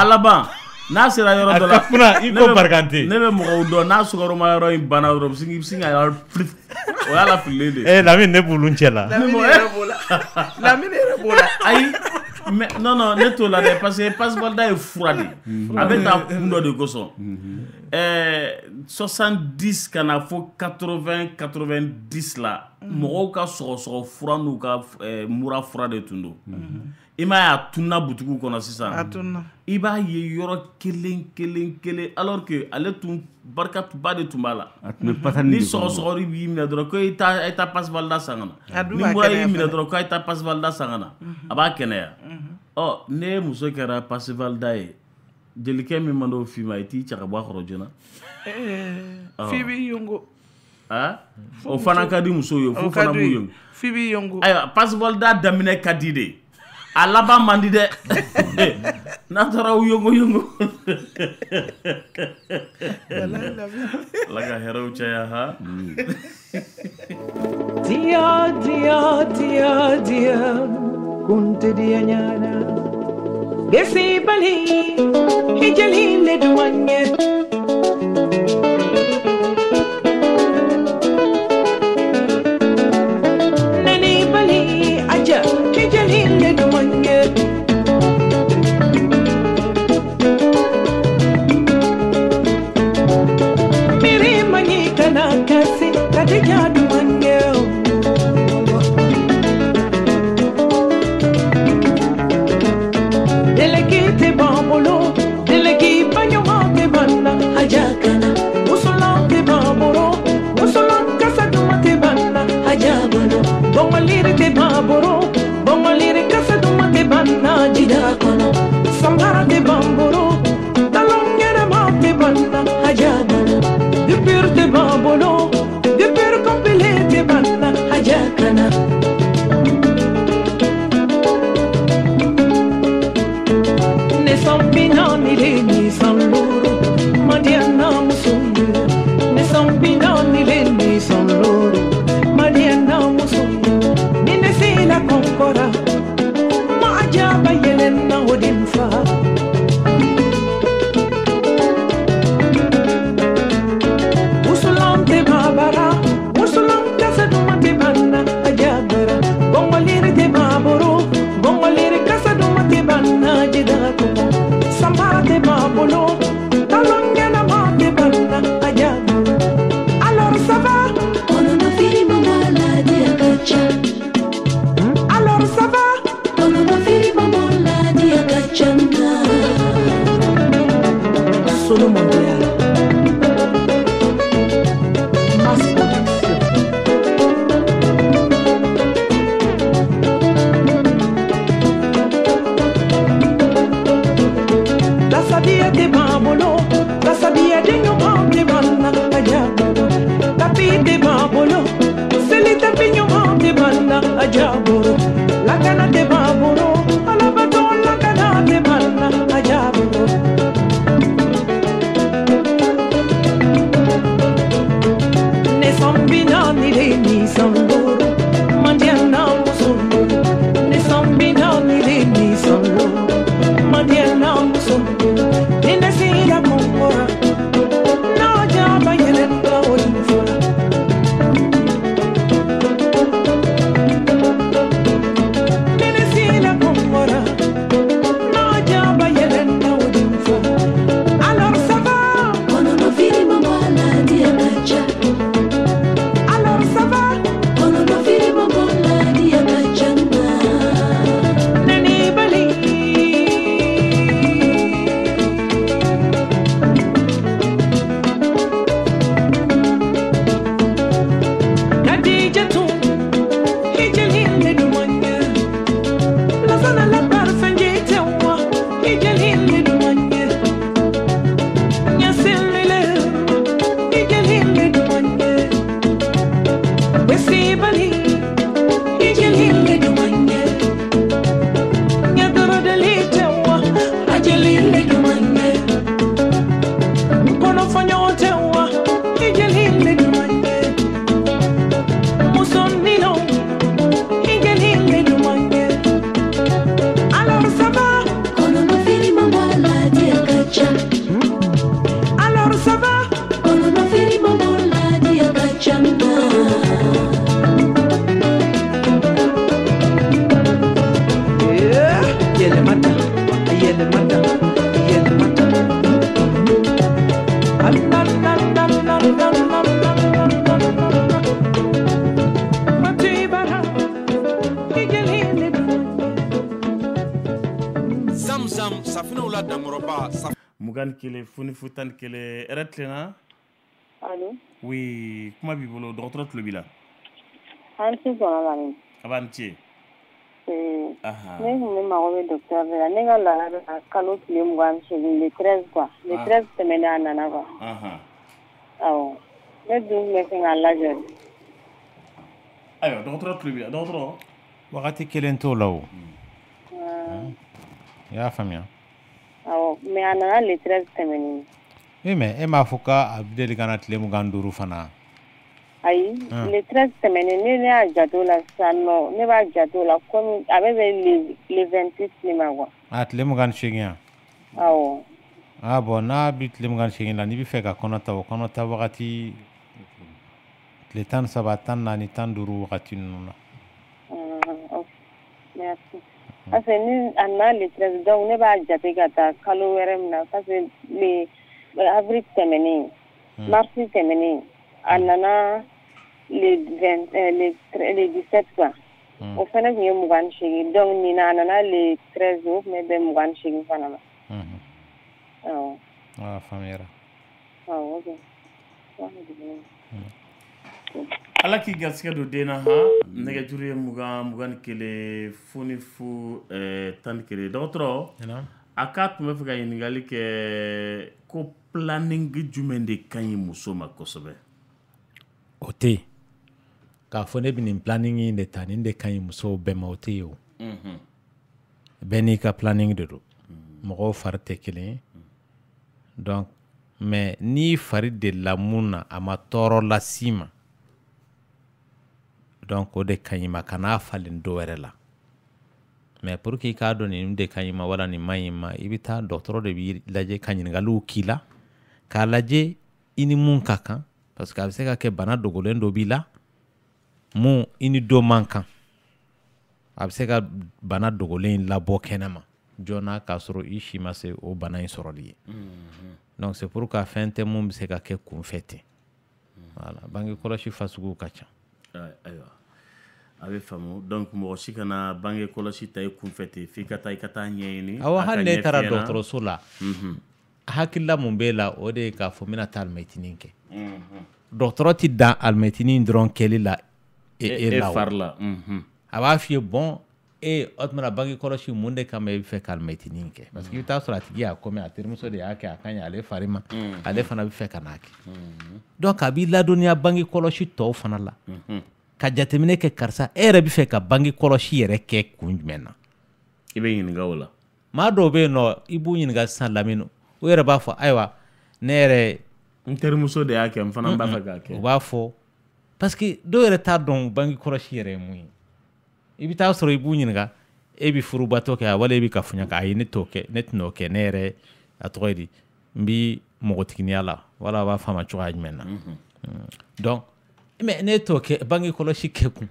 laban. n'a sera yɔrɔ dɔ la a ka kunna i ko barikante. ne bɛ mɔgɔw dɔn n'a sukɔrɔma yɔrɔ in banna dɔrɔn i bɛ sin ka yɔrɔ o y'a la fililen de. Lamini ne b'olu cɛ la. Lamini yɛrɛ b'o la. ayi non ne t'o la dɛ parce que passeport da ye fura de a bɛ taa kun dɔ de kosɔn 70 ka na fɔ 80 90 la mɔgɔw ka sɔgɔsɔgɔ fura n'u ka mura fura de tun don I m'a y'a tunna butigiw kɔnɔ sisan. A tunna. I b'a ye yɔrɔ kelen alors que ale tun barikatuba de tun b'a la. Ni sɔgɔsɔgɔri b'i minɛ dɔrɔn ko i ta passe-valida san ka na. Ni mura y'i minɛ dɔrɔn ko i ta passe-valida san ka na. A b'a kɛnɛya. Ne muso kɛra passe-valida ye jelikɛ min man d'o f'i ma i t'i cɛ ka bɔ a kɔrɔ joona. F'i b'i yongo. O fana ka di muso ye fo fana b'u yongo. F'i b'i yongo. Ayiwa passe-valida daminɛ ka di de. A laban man di dɛ. N'a taara u yongo. Ala ka hɛrɛw caya ha. Dia kunte dia nyana desi bali hijali le duanye nani bali aja hijali le duanye miri mani kana kasi kadija duanye Delegate bambolo, delegate banyomate banna, hajakana. Usolante bamboro, usolan kasadumate banna, hajabano. Bongalirite bamboro, bongalire kasadumate banna, jidakono. Sambarate bamboro, talongere mate banna, hajabano. Dupurte bambolo, dupur compilete banna, hajakana. Binani leni sanloro, Madiana musundu. Ne son binani leni sanloro, Madiana musundu. Nine si la concora, ma ajaba yelena odinfa. Usulante babara, usulante sadumate banna, ajabara. Bongolire te baboro, bongolire kasadumate banna, jidako. Samate babolo, talongena mate banna ajabo. Alors ça va? On en a fini maman la diagacha. Alors ça va? On en a fini maman la diagachanga. Solo mondial. Sabia de babolo, la sabia de nyoma de banna ajabo. Tapi de babolo, seli tapi nyoma de banna ajabo. La cana de babolo, ala baton la cana de banna ajabo. Ne sambina ni le ni samboro, mandiana musundo. Ne sambina ni le ni samboro, mandiana musundo. kele funi fu tan kele retlena. Allô? Oui, comment bibolo docteur Tlobila? Anti bonamani. Avanti. Ne kun mago bɛ docteur de la ne ka laada bɛ kalo tile 28 le 13 quoi le 13 tɛmɛnen a nana quoi. Awɔ ne dun bɛ fɛ k'a lajɛ. Ayiwa docteur Tlobila docteur. Wagati kelen t'o la o. I y'a faamuya. Awɔ mais a nana le 13 tɛmɛnen. Oui mais e m'a fɔ k'a bɛ deli ka na tile 25 fana. Ayi le 13 tɛmɛnen ne y'a jate la sisan nɔ ne b'a jate la comme a bɛ bɛn le 26 de ma quoi. A tile 28 ya. Awɔ. Ah bon n'a bi tile 28 la n'i bɛ fɛ ka kɔnɔ ta o kɔnɔ ta wagati tile 17 14 15 wagati ninnu la. Ok merci. Parce que ni a nana le 13 donc ne b'a jate ka taa kalo wɛrɛ min na parce que le avril tɛmɛnen mars tɛmɛnen a nana le 17 quoi. O fana tun ye 28 donc nin na a nana le 13 o tun bɛ bɛn 28 fana ma. Awɔ. Ah faamuyara. Awɔ ok. Ala k'i garisɛgɛ don den na nɛgɛjuru ye 21 foni fu 11 dɔgɔtɔrɔ a k'a tun bɛ fɛ ka ɲininkali kɛ ko planning jumɛn de ka ɲi muso ma kosɛbɛ. O tɛ yen k'a fɔ ne bɛ nin planning in de ta nin de ka ɲi musow bɛɛ ma o tɛ yen o. Bɛɛ n'i ka planning de don mɔgɔw fari tɛ kelen ye donc mais n'i fari delila mun na a ma tɔɔrɔ las'i ma donc o de ka ɲi ma kan'a falen dɔ wɛrɛ la mais pour que i k'a dɔn nin de ka ɲi ma wala nin ma ɲi ma i bɛ taa dɔgɔtɔrɔ de b'i lajɛ ka ɲininkaliw k'i la k'a lajɛ i ni mun ka kan parce que a bɛ se ka kɛ bana dogolen dɔ b'i la mun i ni dɔ man kan a bɛ se ka bana dogolen labɔ kɛnɛma joona k'a sɔrɔ i si ma se o bana in sɔrɔli ye donc c'est pour que fɛn tɛ mun bɛ se ka kɛ kunfɛ ten voilà bange kɔlɔsi fasuguw ka ca. Ayiwa a bɛ faamu donc mɔgɔ si kana bange kɔlɔsi ta i kunfɛ ten f'i ka taa i ka taa ɲɛɲini. Awɔ hali ne taara dɔgɔtɔrɔso la hakilila mun b'e la o de ye k'a fɔ n bɛna taa alimɛtinin kɛ dɔgɔtɔrɔ ti dan alimɛtinin dɔrɔn kɛli la e la o a b'a f'i ye bon o tuma na bange kɔlɔsi mun de kama i bɛ fɛ ka alimɛtinin kɛ parce que i bɛ taa sɔrɔ a tigi y'a kɔmi a terimuso de y'a kɛ a ka ɲi ale fari ma ale fana bɛ fɛ ka n'a kɛ donc a b'i ladɔnniya bange kɔlɔsi tɔw fana la ka jateminɛ kɛ karisa e yɛrɛ bɛ fɛ ka bange kɔlɔsi yɛrɛ kɛ kun jumɛn na i bɛ ɲininka o la maa dɔw bɛ yen nɔ i b'u ɲininka sisan Lamini o yɛrɛ b'a fɔ ayiwa ne yɛrɛ n terimuso de y'a kɛ n fana b'a fɛ k'a kɛ u b'a fɔ parce que dɔw yɛrɛ t'a dɔn bange kɔlɔsi yɛrɛ ye mun ye i bɛ taa sɔrɔ i b'u ɲininka e bɛ furubatɔ kɛ wala e bɛ kafoɲa kɛ ayi ne t'o kɛ ne tɛn'o kɛ ne yɛrɛ a tɔgɔ ye di n bɛ mɔgɔtigiya la wala a b'a fɔ a ma cogoya jumɛn na donc mais ne t'o kɛ bange kɔlɔsi kɛ kun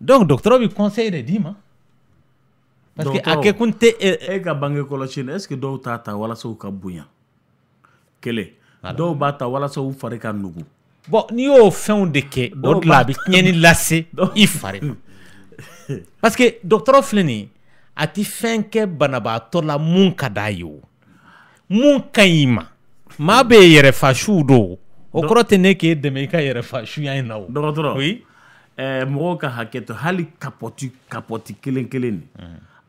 donc dɔgɔtɔrɔ bɛ conseil de d'i ma parce que a kɛ kun tɛ e ka bange kɔlɔsi est ce que dɔw t'a ta walasa u ka bonya kelen dɔw b'a ta walasa u fari ka nugu bon n'i y'o fɛnw de kɛ o de la a bɛ tiɲɛni lase i fari ma parce que dɔgɔtɔrɔ filɛ nin ye a ti fɛn kɛ banabaatɔ la mun ka d'a ye o mun ka ɲi ma maa bɛ yɛrɛfa suw don o kɔrɔ tɛ ne k'e dɛmɛ i ka yɛrɛfa suya in na o dɔgɔtɔrɔ mɔgɔw ka hakɛ to hali kapɔti kelen kelen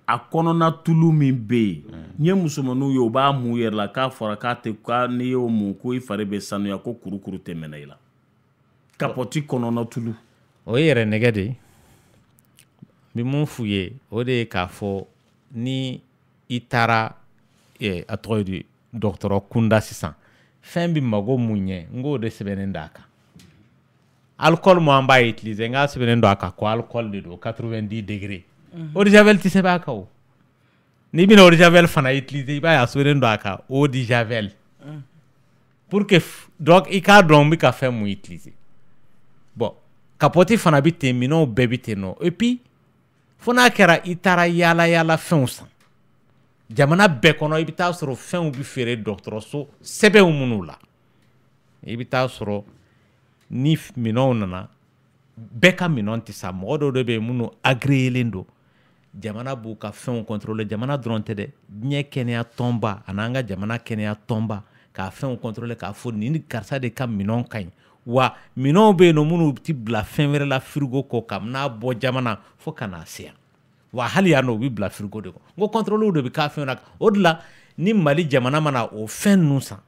a kɔnɔna tulu min bɛ yen n ye musomaninw ye o b'a mun yɛrɛ la k'a fɔra k'a n'i y'o mun ko i fari bɛ sanuya ko kurukuru tɛ mɛnɛ i la kapɔti kɔnɔna tulu o ye yɛrɛ nɛgɛ de ye n bɛ mun f'u ye o de ye k'a fɔ ni i taara a tɔgɔ ye di dɔgɔtɔrɔ kunda sisan fɛn bɛ mago mun ɲɛ n k'o de sɛbɛnnen don a kan alcool mun an b'a utiliser n k'a sɛbɛnnen don a kan ko alcool de don 90 degré eau de javel tɛ sɛbɛn a kan o n'i bɛna eau de javel fana utiliser i b'a ye a sɛbɛnnen don a kan eau de javel pour que donc i k'a dɔn n bɛ ka fɛn mun utiliser bon capote fana bɛ ten minɛnw bɛɛ bɛ ten nɔ et puis fo n'a kɛra i taara yaala yaala fɛnw san jamana bɛɛ kɔnɔ i bɛ taa sɔrɔ fɛnw bɛ feere dɔgɔtɔrɔso sɛbɛnw minnu la i bɛ taa sɔrɔ ni minɛnw nana bɛɛ ka minɛn tɛ sa mɔgɔ dɔw de bɛ yen minnu agréélen don jamana b'u ka fɛnw contrôler jamana dɔrɔn tɛ dɛ diɲɛ kɛnɛya tɔnba an'an ka jamana kɛnɛya tɔnba k'a fɛnw contrôler k'a fɔ ni karisa de ka minɛnw ka ɲi wa minɛnw bɛ yen nɔ minnu ti bila fɛn wɛrɛ la frigo kɔ ka n'a bɔ jamana fo ka n'a se yan wa hali yan nɔ u bɛ bila frigo de kɔ n ko contrôle de bɛ k'a fɛn na o de la ni Mali jamana mana o fɛn ninnu san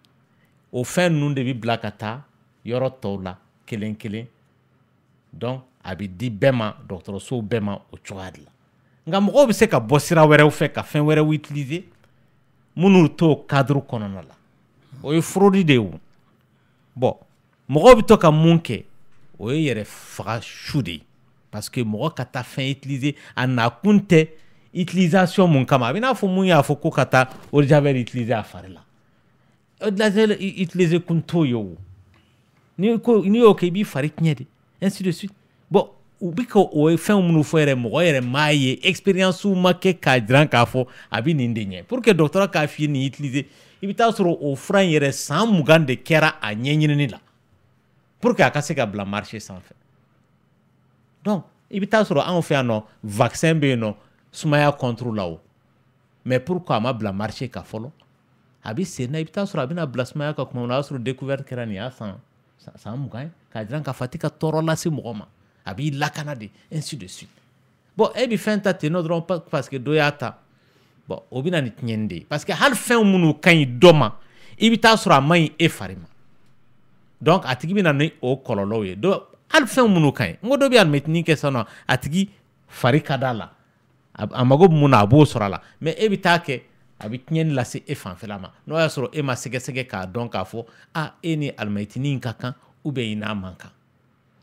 o fɛn ninnu de bɛ bila ka taa yɔrɔ tɔw la kelen kelen donc a bɛ di bɛɛ ma dɔgɔtɔrɔsow bɛɛ ma o cogoya de la nka mɔgɔw bɛ se ka bɔ sira wɛrɛw fɛ ka fɛn wɛrɛw utiliser minnu t'o cadre kɔnɔna la o ye fraude de ye o bon mɔgɔw bɛ to ka mun kɛ o ye yɛrɛ faga su de ye parce que mɔgɔ ka taa fɛn utiliser a nakun tɛ utilisation mun kama a bɛ n'a fɔ mun y'a fɔ ko ka taa eau de javel utiliser a fari la eau de javel utiliser kun t'o ye o n'i y'o kɛ i b'i fari tiɲɛ de ainsi de suite bon u bɛ ka o fɛn minnu fɔ yɛrɛ mɔgɔ yɛrɛ m'a ye expérience ma kɛ k'a jiran k'a fɔ a bɛ nin de ɲɛ pour que docteur k'a f'i ye nin utiliser i bɛ taa sɔrɔ o fura in yɛrɛ san 20 de kɛra a ɲɛɲinini la pour que a ka se ka bila marché sanfɛ donc i bɛ taa sɔrɔ anw fɛ yan nɔ vaccin bɛ yen nɔ sumaya contre la o mais pourquoi a ma bila marché ka fɔlɔ a bɛ sen na i bɛ taa sɔrɔ a bɛna bila sumaya ka kuma min na o y'a sɔrɔ découverte kɛra nin y'a san 20 k'a jiran k'a fɔ a tɛ ka tɔɔrɔ lase mɔgɔ ma a b'i lakana de ainsi de suite bon e bɛ fɛn ta ten nɔ dɔrɔn parce que dɔ y'a ta bon o bɛ na ni tiɲɛni de ye parce que hali fɛn minnu ka ɲi dɔ ma i bɛ taa sɔrɔ a ma ɲi e fari ma donc a tigi bɛ na ni o kɔlɔlɔw ye hali fɛn minnu ka ɲi n ko dɔ bɛ alimɛtinin kɛ sisan nɔ a tigi fari ka d'a la a mago bɛ mun na a b'o sɔrɔ a la mais e bɛ taa kɛ a bɛ tiɲɛni lase e fanfɛla ma n'o y'a sɔrɔ e ma sɛgɛsɛgɛ k'a dɔn k'a fɔ e ni alimɛtinin ka kan ou bien i n'a man kan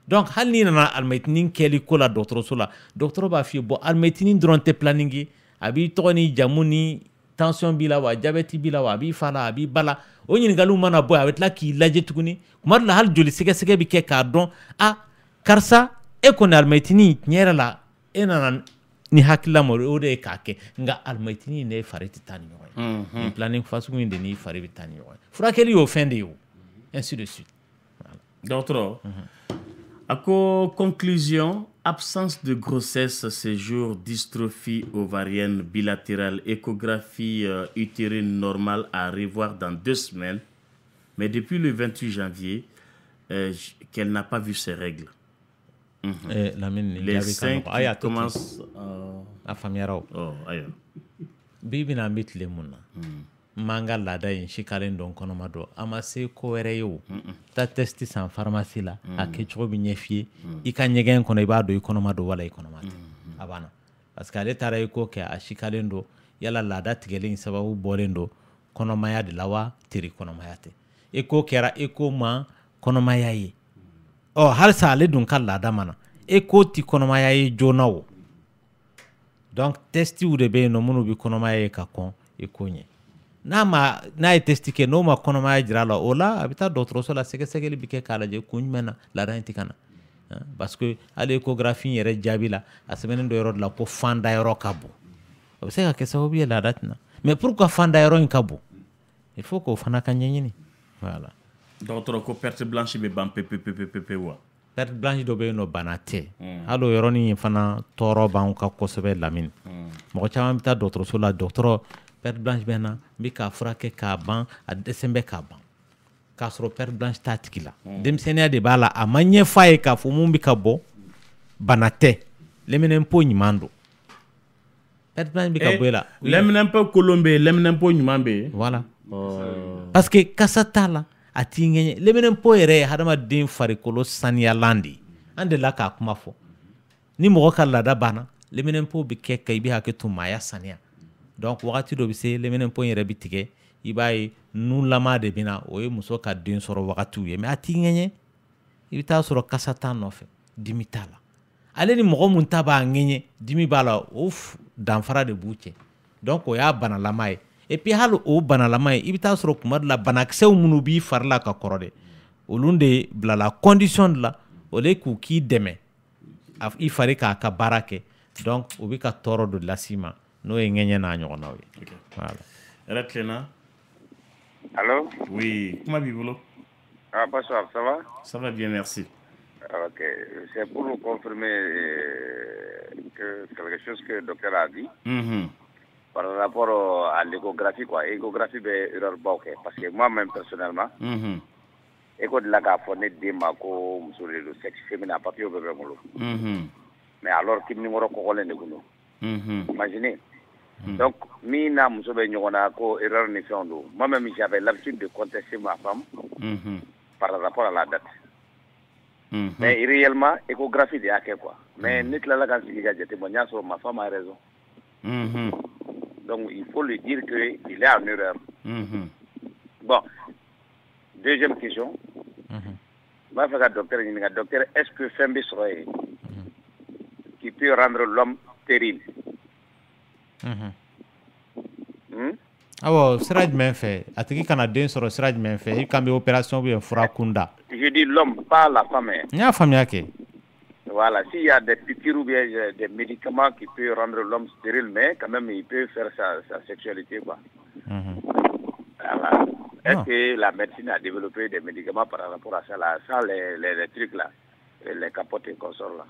donc hali n'i nana alimɛtinin kɛli ko la dɔgɔtɔrɔso la dɔgɔtɔrɔ b'a f'i ye bon alimɛtinin dɔrɔn tɛ planning a b'i tɔgɔ ni jamu ni tension b'i la wa diabète b'i la wa a b'i fa la a b'i ba la o ɲininkaliw mana bɔ a bɛ tila k'i lajɛ tuguni kuma dɔ la hali joli sɛgɛsɛgɛ bɛ kɛ k'a dɔn karisa e kɔni alimɛtinin tiɲɛ yɛrɛ la e nana ni hakilila ma o de ye k'a kɛ nka alimɛtinin ne fari tɛ taa ni ɲɔgɔn ye nin planning fasugu in de n'i fari bɛ taa ni ɲɔgɔn ye furakɛli y'o fɛn de ye o ainsi de suite dɔgɔtɔrɔ a ko conclusion absence de grossesse séjour dystrophie ovarienne bilatérale échographie utérine normale à revoir dans 2 semaines mais depuis le 28 janvier qu'elle n'a pas vu ses règles. Les 5 commencent a faamuyara o bi bɛna an bɛ tile mun na m'an ka laada in sikalen dɔn kɔnɔma dɔn a ma se ko wɛrɛ ye o taa test san pharmacie la a kɛcogo bɛ ɲɛ f'i ye i ka ɲɛgɛn kɔnɔ i b'a dɔn i kɔnɔma don wala i kɔnɔma tɛ a banna parce que ale taara echo kɛ a sikalen don yala laada tigɛlen sababu bɔlen don kɔnɔmaya de la wa teri kɔnɔmaya tɛ echo kɛra echo ma kɔnɔmaya ye halisa ale dun ka laada mana echo ti kɔnɔmaya ye joona o donc testiw de bɛ yen nɔ minnu bɛ kɔnɔmaya ye ka kɔn echo ɲɛ n'a ye testi kɛ n'o ma kɔnɔmaya jira a la o la a bɛ taa dɔgɔtɔrɔso la sɛgɛsɛgɛli bɛ kɛ k'a lajɛ kun jumɛn na laada in tɛ ka na parce que hali échographie yɛrɛ jaabi la a sɛbɛnnen dɔ yɔrɔ de la ko fan da yɔrɔ ka bon o bɛ se ka kɛ sababu ye laada tɛna mais pourquoi fan da yɔrɔ in ka bon il faut k'o fana ka ɲɛɲini voilà. dɔgɔtɔrɔ ko perte blanche bɛ ban pepepepepe wa perte blanche dɔ bɛ yen nɔ bana tɛ hali o yɔrɔnin fana tɔɔrɔ b'anw ka kosɛbɛ Lamini mɔgɔ caman bɛ taa dɔgɔtɔrɔso la dɔgɔtɔrɔ perte blanche bɛ n na n bɛ k'a furakɛ k'a ban a dɛsɛn bɛ k'a ban k'a sɔrɔ perte blanche t'a tigi la denmisɛnniya de b'a la a ma ɲɛf'a ye k'a fɔ mun bɛ ka bɔ bana tɛ lɛminɛnpo ɲuman don perte blanche bɛ ka bɔ e la lɛminɛnpo kolon bɛ yen lɛminɛnpo ɲuman bɛ yen voilà parce que kasa t'a la a t'i ŋɛɲɛ lɛminɛnpo yɛrɛ ye hadamaden farikolo saniyalan de ye an delila k'a kuma fɔ ni mɔgɔ ka laada banna lɛminɛnpo bɛ kɛ ka i bɛ hakɛ to maaya saniya donc wagati dɔ bɛ se lɛminɛnpo yɛrɛ bɛ tigɛ i b'a ye nunlama de bɛ na o ye muso ka den sɔrɔ wagatiw ye mais a t'i ŋɛɲɛ i bɛ taa sɔrɔ kasa t'a nɔfɛ dimi t'a la ale ni mɔgɔ mun ta b'a ŋɛɲɛ dimi b'a la o danfara de b'u cɛ donc o y'a banalama ye et puis hali o banalama ye i bɛ taa sɔrɔ kuma dɔ la banakisɛw minnu b'i fari la ka kɔrɔ dɛ olu de bilala condition de la o de k'u k'i dɛmɛ i fari k'a ka baara kɛ donc o bɛ ka tɔɔrɔ dɔ las'i ma n'o ye ŋɛɲɛ n'a ɲɔgɔnnaw ye voilà. Yɛrɛ tilenna. Allô? Oui, comment b'i bolo? Ah, bonsoir, ça va? Ça va bien, merci. Ok, c'est pour vous confirmer que quelque chose que le docteur a dit. Par rapport à l'échographie, quoi. L'échographie, c'est erreur bokeh. Parce que moi-même, personnellement, écho de la gafonne de Mako, sur le sexe féminin, papier au bébé molo. Mais alors qu'il n'y aura qu'au négono. Imaginez. Donc, mina musobe nyona ko erreur ni fiondo. Moi-même, j'avais l'habitude de contester ma femme par rapport à la date. Mais réellement, échographie de hacker quoi. Mais net la quand il y a des témoignages sur ma femme a raison. Donc il faut lui dire qu'il est en erreur. Bon, deuxième question. Ma femme docteur, est-ce que Fembe serait qui peut rendre l'homme stérile? Awo siraj men fait atiki kana den soro siraj men fait il kambe opération bien fura kunda. Je dis l'homme, pas la femme. Nya femme yake. Voilà, s'il y a des piqûres ou bien des médicaments qui peuvent rendre l'homme stérile, mais quand même il peut faire sa sexualité quoi. Voilà. Est-ce que la médecine a développé des médicaments par rapport à ça là, sans les trucs là, les capotes et consorts là?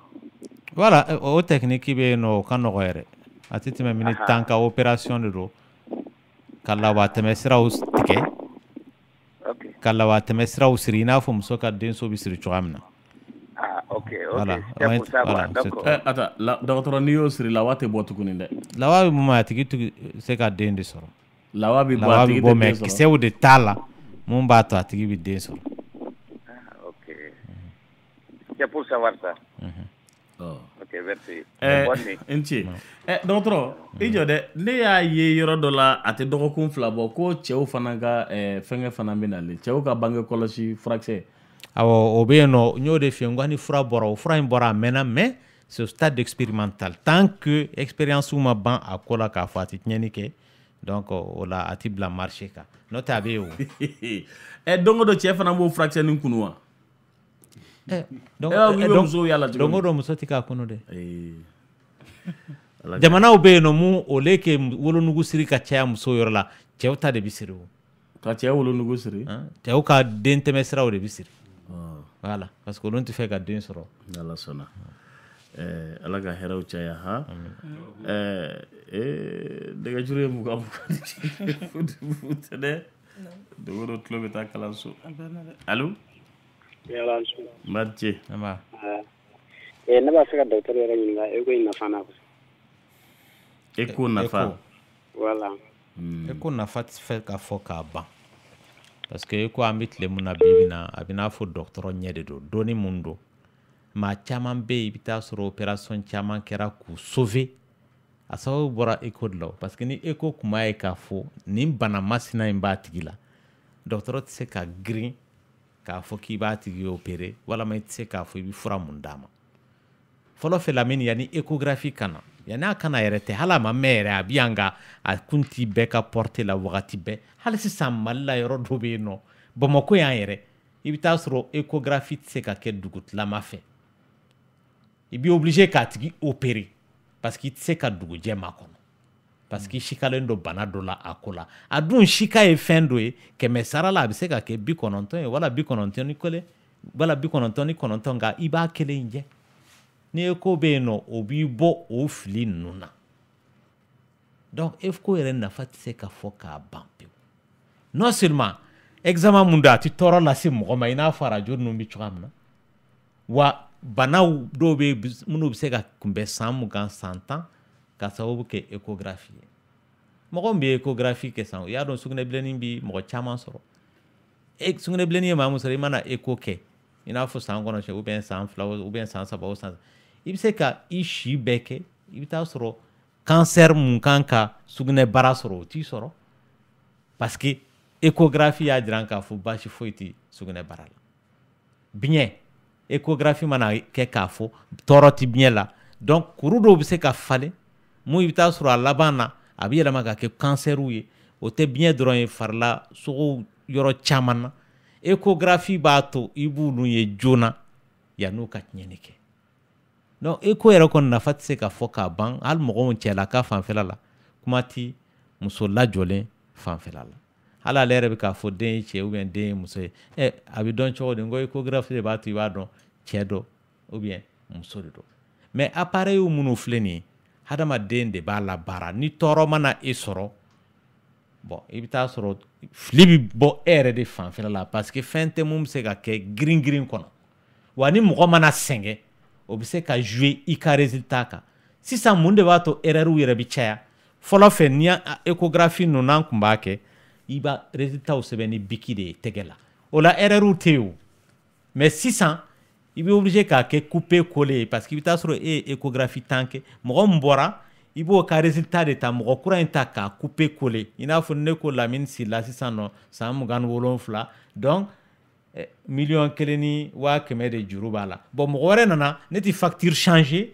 Voilà, au technique be no kanogoere. Atiti me minute tanka opération de ro. Kala wa temesra ustike. Okay. Kala wa temesra usirina fo musoka den so bisiri chuamna. Ah, ok. Voilà. C'est pour ça quoi. D'accord. Attends, la docteur Nio siri la wate botu kuninde. La wa mu ma tiki tu se ka den de soro. La wa bi bo me kise o de tala mu ba to atiki bi den soro. Ah, ok. C'est pour savoir ça. Oh. Ok, merci. Enti. Docteur, ijo de ne y'a ye yɔrɔ dɔ la a tɛ dɔgɔkun fila bɔ ko cɛw fana ka fɛngɛ fana bɛ nale cɛw ka bange kɔlɔsi furakisɛ. Awɔ o bɛ yen nɔ n y'o de f'i ye n ko ni fura bɔra o fura in bɔra a mɛnna mais c'est au stade expérimental tant que expérience ma ban a ko la k'a fɔ a tɛ tiɲɛni kɛ donc o la a tɛ bila marché kan n'o tɛ a bɛ yen o. Don o don cɛ fana b'o furakisɛ nin kunu wa. Dongo muso ti ka kunu de. Jamanaw be no mu ole ke wolonugu siri ka caya muso yɔrɔ la cɛw ta de bi siri o. Ka cɛ wolonugu siri? Cɛw ka den tɛmɛsiraw de bi siri. Voilà parce que olu tɛ fɛ ka den sɔrɔ. Ala sɔnna. Ala ka hɛrɛw caya ha. Dɛgɛjuru ye mugan mugan dɛ. Dogo dɔ tulo bɛ taa kalanso. Allo? Mathieu. Ne b'a fɛ ka docteur yɛrɛ ɲininka écho in nafa na. Écho nafa. Voilà. Écho nafa tɛ fɛ ka fɔ k'a ban. Parce que écho an bɛ tile mun na bi na a bɛ n'a fɔ docteur ɲɛ de don dɔnni mun don. Maa caman bɛ yen i bɛ taa sɔrɔ opération caman kɛra k'u sauver a sababu bɔra écho de la parce que ni écho kun b'a ye k'a fɔ nin bana masina in b'a tigi la docteur tɛ se ka girin k'a fɔ k'i b'a tigi opérer walama i tɛ se k'a fɔ i bɛ fura mun d'a ma fɔlɔ fɛ Lamini yanni échographie kana yanni a kana yɛrɛ tɛ hali a ma mɛn yɛrɛ a bɛ yan nka a kun t'i bɛɛ ka porte la wagati bɛɛ hali sisan Mali la yɔrɔ dɔ bɛ yen nɔ Bamakɔ yan yɛrɛ i bɛ taa sɔrɔ échographie tɛ se ka kɛ dugutilama fɛ i bɛ obligé k'a tigi opérer parce que i tɛ se ka dugujɛ makɔnɔ parce que i sikalen don bana dɔ la a ko la a dun sika ye fɛn dɔ ye kɛmɛ sara la a bɛ se ka kɛ 90 ye wala 91 wala 99 nka i b'a kelen in jɛ ni écho bɛ yen nɔ o b'i bɔ o fili ninnu na donc écho yɛrɛ nafa tɛ se ka fɔ k'a ban pewu non seulement examen mun don a tɛ tɔɔrɔ lase mɔgɔ ma i n'a fɔ arajo ninnu bɛ cogoya min na wa banaw dɔw bɛ minnu bɛ se ka kunbɛn san 20 san 10 ka sababu kɛ échographie ye mɔgɔ min bɛ échographie kɛ san o y'a dɔn sugunɛbilenni bɛ mɔgɔ caman sɔrɔ sugunɛbilenni ye maa min sɔrɔ i mana écho kɛ i n'a fɔ san kɔnɔ ou bien san 2 ou bien san 3 o san i bɛ se ka i si bɛɛ kɛ i bɛ taa sɔrɔ cancer mun kan ka sugunɛbara sɔrɔ o t'i sɔrɔ parce que échographie y'a jira k'a fɔ baasi foyi tɛ sugunɛbara la biɲɛ échographie mana kɛ k'a fɔ tɔɔrɔ tɛ biɲɛ la donc kuru dɔw bɛ se ka falen mun i bɛ taa sɔrɔ a laban na a bɛ yɛlɛma ka kɛ kansɛriw ye o tɛ biɲɛ dɔrɔn ye farila sogo yɔrɔ caman na échographie b'a to i b'olu ye joona yan'u ka tiɲɛni kɛ donc écho yɛrɛ kɔni nafa tɛ se ka fɔ k'a ban hali mɔgɔw cɛlaka fanfɛla la kuma tɛ muso lajɔlen fanfɛla la hali ale yɛrɛ bɛ k'a fɔ den ye cɛ ou bien den ye muso ye a bɛ dɔn cogo di n ko échographie de b'a to i b'a dɔn cɛ dɔ ou bien muso de dɔ mais appareil minnu filɛ nin ye hadamaden de b'a la baara ni tɔɔrɔ mana e sɔrɔ bon i bɛ taa sɔrɔ fili bɛ bɔ e yɛrɛ de fanfɛla la parce que fɛn tɛ mun bɛ se ka kɛ girin girin kɔnɔ wa ni mɔgɔ mana sɛgɛn o bɛ se ka jouer i ka résultat kan sisan mun de b'a to erreur yɛrɛ bɛ caya fɔlɔ fɛ ni échographie ninnu n'an tun b'a kɛ i b'a résultat sɛbɛn ni biki de ye tɛgɛ la o la erreur tɛ yen o mais sisan i bɛ obligé k'a kɛ couper coller parce que i bɛ taa sɔrɔ e ye échographie tan kɛ mɔgɔ min bɔra i b'o ka résultat de ta mɔgɔ kura in ta k'a couper coller i n'a fɔ ne ko Lamine Sila sisan nɔ san 27 donc 1,100,000 de juru b'a la bon mɔgɔ wɛrɛ nana ne tɛ facture changer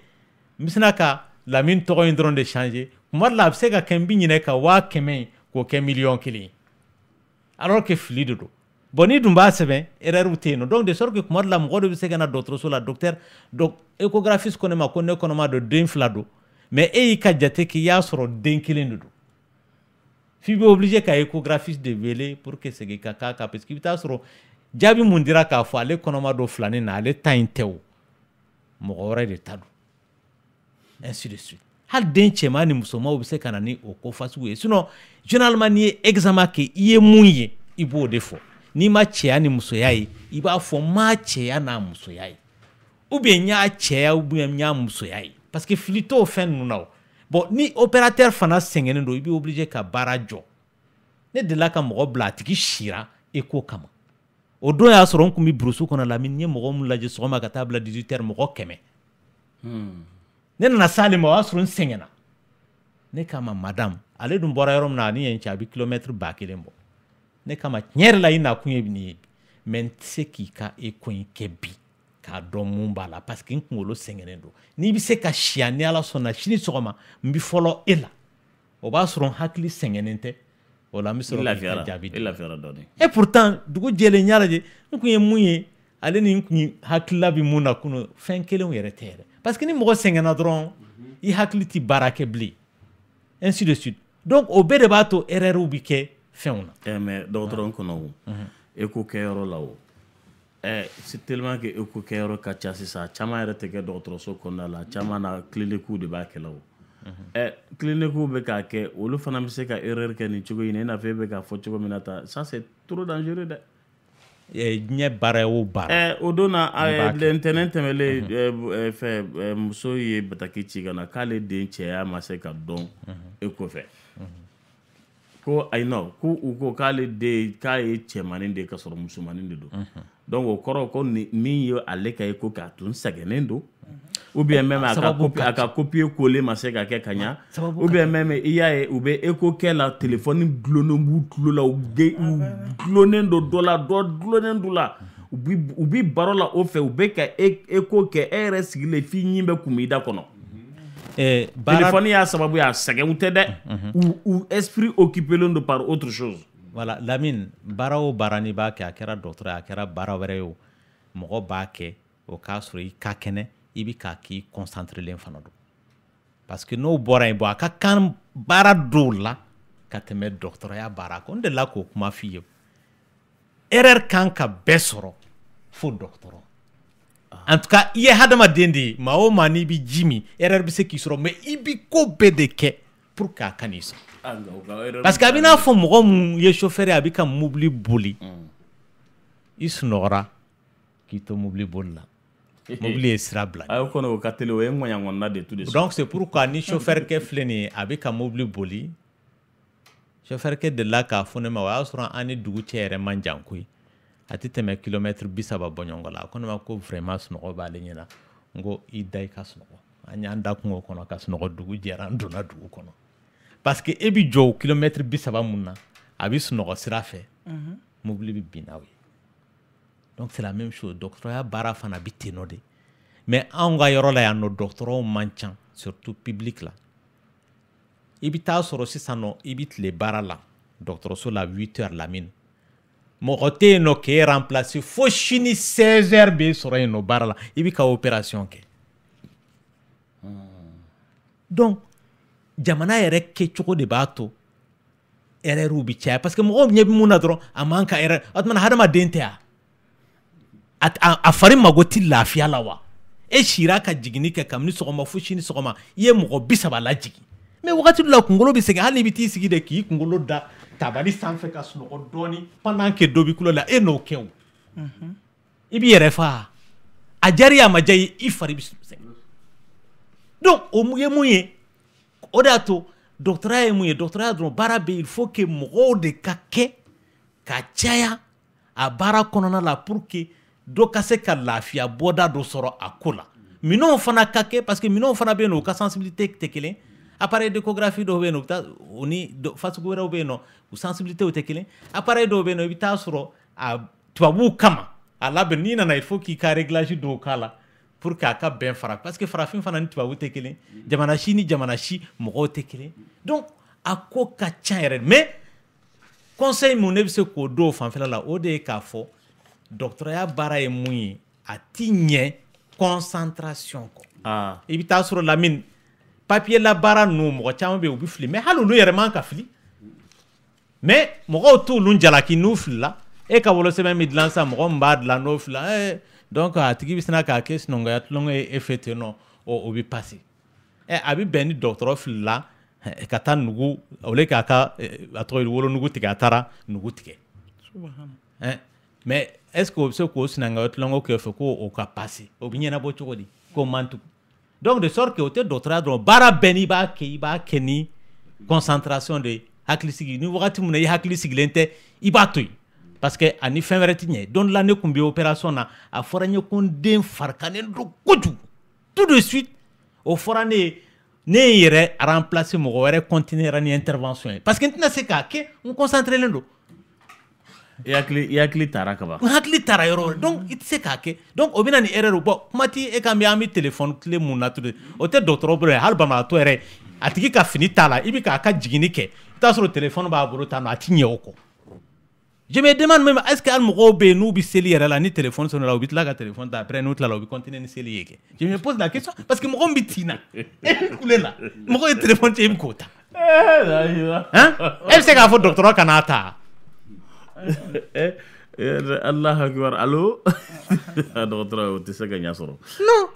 n bɛ sina ka Lamine tɔgɔ in dɔrɔn de changer kuma dɔ la a bɛ se ka kɛ n bɛ ɲinɛ ka 100,000 k'o kɛ 1,100,000 alors que fili de don bon ni dun b'a sɛbɛn erreur tɛ yen nɔ donc de sorte que kuma dɔ la mɔgɔ de bɛ se ka na dɔgɔtɔrɔso la docteur donc échographiste ko ne ma ko ne kɔnɔma don den 2 don mais e y'i ka jate k'i y'a sɔrɔ den 1 de don f'i bɛ obligé ka échographiste de wele pour que segin ka k'a kan parce que i bɛ taa sɔrɔ jaabi mun dira k'a fɔ ale kɔnɔma don 2 na ale ta in tɛ o mɔgɔ wɛrɛ de ta don ainsi de suite hali den cɛman ni musomanw bɛ se ka na ni o ko fasugu ye sinon généralement n'i ye examen kɛ i ye mun ye i b'o de fɔ n'i ma cɛya ni musoya ye i b'a fɔ n ma cɛya n'a musoya ye ou bien n y'a cɛya ou bien n y'a musoya ye parce que fili t'o fɛn ninnu na o bon ni opérateur fana sɛgɛnnen don i bɛ obligé ka baara jɔ ne delila ka mɔgɔ bila a tigi sira echo kama o don y'a sɔrɔ n tun bɛ burusi kɔnɔ Lamine n ye mɔgɔ min lajɛ sɔgɔma ka taa bila 18h mɔgɔ 100 ne nana s'ale ma o y'a sɔrɔ n sɛgɛnna ne k'a ma madame ale dun bɔra yɔrɔ min na ani yen cɛ a bɛ kilomètre 1000 bɔ ne k'a ma tiɲɛ yɛrɛ la i nakun ye nin ye mais n tɛ se k'i ka echo in kɛ bi k'a dɔn mun b'a la parce que n kunkolo sɛgɛnnen don n'i bɛ se ka siya ni ala sɔnna sini sɔgɔma n bɛ fɔlɔ e la o b'a sɔrɔ n hakili sɛgɛnnen tɛ o la n bɛ sɔrɔ k'i ka jaabi di et pourtant dugu jɛlen n y'a lajɛ n kun ye mun ye ale ni n kun hakilila bɛ mun na kunun fɛn kelenw yɛrɛ tɛ yɛrɛ parce que ni mɔgɔ sɛgɛnna dɔrɔn i hakili tɛ baara kɛ bilen ainsi de suite donc o bɛɛ de b'a to erreur bɛ kɛ fɛnw na mais dɔgɔtɔrɔ n kɔnɔ o echo kɛyɔrɔ la o c'est tellement que echo kɛyɔrɔ ka ca sisan caman yɛrɛ tɛ kɛ dɔgɔtɔrɔso kɔnɔna la caman na clinique de b'a kɛ la o clinique bɛ k'a kɛ olu fana bɛ se ka erreur kɛ nin cogo in na i n'a fɔ e bɛ k'a fɔ cogo min na ta ça c'est trop dangereux dɛ diɲɛ baara o baara o don na ntɛnɛn tɛmɛlen fɛ muso ye bataki ci ka na k'ale den cɛya ma se ka dɔn echo fɛ ko ayi non ko u ko k'ale den k'a ye cɛmanin de ka sɔrɔ musomanin de don donc o kɔrɔ ko min ye ale ka echo k'a tun sɛgɛnnen don ou bien même a ka copier coller ma se ka kɛ ka ɲa ou bien même i y'a ye u bɛ echo kɛ la téléphone gulonnen b'u tulo la u gulonnen don dɔ la dɔ gulonnen don la u bi baro la o fɛ u bɛ ka echo kɛ e yɛrɛ sigilen f'i ɲin bɛ kun i da kɔnɔ téléphone y'a sababu y'a sɛgɛn u tɛ dɛ u esprit occupé don par autre chose voilà Lamine baara o baara n'i b'a kɛ a kɛra dɔgɔtɔrɔ ye a kɛra baara wɛrɛ ye o mɔgɔ b'a kɛ o k'a sɔrɔ i ka kɛnɛ i bɛ k'a k'i concentré len fana don parce que n'o bɔra yen bon a ka kan baara dɔw la ka tɛmɛ dɔgɔtɔrɔya baara kan n delila k'o kuma f'i ye erreur kan ka bɛɛ sɔrɔ fo dɔgɔtɔrɔ en tout cas i ye hadamaden de ye maa o maa n'i bɛ ji min erreur bɛ se k'i sɔrɔ mais i bɛ ko bɛɛ de kɛ pour que a ka n'i sɔrɔ parce que a bɛ n'a fɔ mɔgɔ mun ye chauffeur ye a bɛ ka mobili boli i sunɔgɔra k'i to mobili boli la mobili ye sira bila ayo kɔnɔ o ka teli o ye ŋɔɲaŋɔnna de tout de suite donc c'est pourquoi ni chauffeur kɛ filɛ nin ye a bɛ ka mobili boli chauffeur kɛ delila k'a fɔ ne ma o y'a sɔrɔ an ni dugu cɛ yɛrɛ man jan koyi a tɛ tɛmɛ kilomètre 30 bɔ ɲɔgɔn la a ko ne ma ko vraiment sunɔgɔ b'ale ɲɛna n ko i da i ka sunɔgɔ an y'an da kungo kɔnɔ ka sunɔgɔ dugu jɛra an donna dugu kɔnɔ parce que e bɛ jɔ o kilomètre 30 mun na a bɛ sunɔgɔ sira fɛ mobili bɛ bin n'aw ye donc c'est la même chose dɔgɔtɔrɔya baara fana bɛ ten nɔ de mais anw ka yɔrɔ la yan nɔ dɔgɔtɔrɔw man ca surtout public la i bɛ taa sɔrɔ sisan nɔ i bɛ tile baara la dɔgɔtɔrɔso la 8h Lamine mɔgɔ tɛ yen nɔ k'e remplacer fo sini 16h b'e sɔrɔ yen nɔ baara la i bɛ ka opération kɛ donc jamana yɛrɛ kɛcogo de b'a to erreur bɛ caya parce que mɔgɔw ɲɛ bɛ mun na dɔrɔn a man ka erreur o tuma hadamaden tɛ wa a fari mago ti lafiya la wa e shira ka jigini kɛ kabini sɔgɔma fo sini sɔgɔma i ye mɔgɔ 30 lajigi mais wagati dɔ la kunkolo bɛ segin hali n'i bɛ t'i sigi de k'i kunkolo da tabali sanfɛ ka sunɔgɔ dɔɔni pendant que dɔ b'i kulo la e n'o kɛ o i b'i yɛrɛ fa a jari a ma ja i fari bɛ segin donc o ye mun ye o de y'a to doctorat ye mun ye doctorat dɔrɔn baara bɛ il faut que mɔgɔw de ka kɛ ka caya a baara kɔnɔna la pour que dɔ ka se ka lafiya bɔda dɔ sɔrɔ a ko la minɛnw fana ka kɛ parce que minɛnw fana bɛ yen nɔ u ka sensibilité tɛ kelen appareil d'échographie dɔw bɛ yen nɔ u ni fasugu wɛrɛw bɛ yen nɔ u sensibilitéw tɛ kelen appareil dɔw bɛ yen nɔ i bɛ taa sɔrɔ a tubabuw kama a labɛn n'i nana il faut k'i ka réglage dɔw k'a la pour que a ka bɛn fara parce que farafin fana ni tubabu tɛ kelen jamana si ni jamana si mɔgɔw tɛ kelen donc a ko ka ca yɛrɛ mais conseil mun ne bɛ se k'o do o fanfɛla la o de ye k'a fɔ doctoraya baara ye mun ye a ti ɲɛ concentration kɔ i bɛ taa sɔrɔ Lamine papier la baara ninnu mɔgɔ caman bɛ yen u bɛ fili mais hali olu yɛrɛ man ka fili mais mɔgɔw t'olu jalaki n'u filila e ka wolosɛbɛn min dilan sisan mɔgɔ min b'a dilan n'o filila donc a tigi bɛ sina k'a kɛ sinankunya tulonkɛ ye e fɛ ten nɔ o bɛ passer a bɛ bɛn ni dɔgɔtɔrɔ filila ka taa nugu ole k'a ka a tɔgɔ ye wolonugu tigɛ a taara nugu tigɛ mais est-ce que o bɛ se k'o sinankunya tulonkɛ kɛ fɛ ko o ka passer o bɛ ɲɛnabɔ cogo di k'o man tugu donc de sorte que o tɛ dɔgɔtɔrɔya dɔrɔn baara bɛɛ n'i b'a kɛ ni concentration de hakili sigi ni wagati min na i hakili sigilen tɛ i b'a to yen parce que ani fɛn wɛrɛ ti ɲɛ don la ne kun bɛ opération na a fɔra n ye ko n den farikanen don kojugu tout de suite o fɔra ne ye yɛrɛ remplacer mɔgɔ wɛrɛ continuera ni intervention ye parce que n tɛna se k'a kɛ n concentré len don i hakili taara kaban n hakili taara yɔrɔ donc i tɛ se k'a kɛ donc o bɛ na ni erreur bon kuma ti e kan bɛ an bɛ téléphone clé mun na tout o tɛ dɔgɔtɔrɔ bolo hali banabagatɔ yɛrɛ a tigi ka fini t'a la i bɛ k'a ka jigini kɛ i t'a sɔrɔ téléphone b'a bolo tan nɔ a ti ɲɛ o kɔ je me demande même est-ce que al mɔgɔw bɛ yen n'u bɛ seli yɛrɛ la ni téléphone sɔnna u bɛ tila ka téléphone ta après n'u tilala u bɛ continuer ni seli ye kɛ je me pose la question parce que mɔgɔ min bɛ tin na e bɛ kule la mɔgɔ ye téléphone cɛ e bɛ k'o ta e bɛ se k'a fɔ dɔgɔtɔrɔ ka n'a ta Allahu akbar allo dɔgɔtɔrɔ o tɛ se ka ɲɛ sɔrɔ non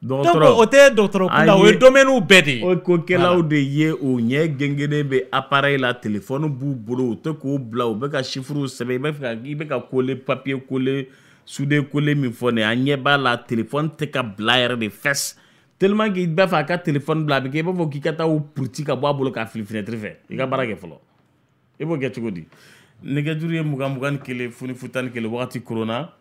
donc o tɛ dɔgɔtɔrɔ kunda o ye domaine bɛɛ de ye o ko kɛlaw de ye o ɲɛ gɛngɛnen bɛ appareil la téléphone b'u bolo u tɛ k'o bila u bɛ ka chiffres sɛbɛn i bɛ ka coller papier coller souder coller min fɔ nin a ɲɛ b'a la téléphone tɛ ka bila yɛrɛ de fɛs tellement que i b'a fɛ a ka téléphone bila a bɛ kɛ i b'a fɔ k'i ka taa o puruti ka bɔ a bolo k'a fili fenêtre fɛ i ka baara kɛ fɔlɔ i b'o kɛ cogo di nɛgɛjuru ye 21 foni 11 wagati korona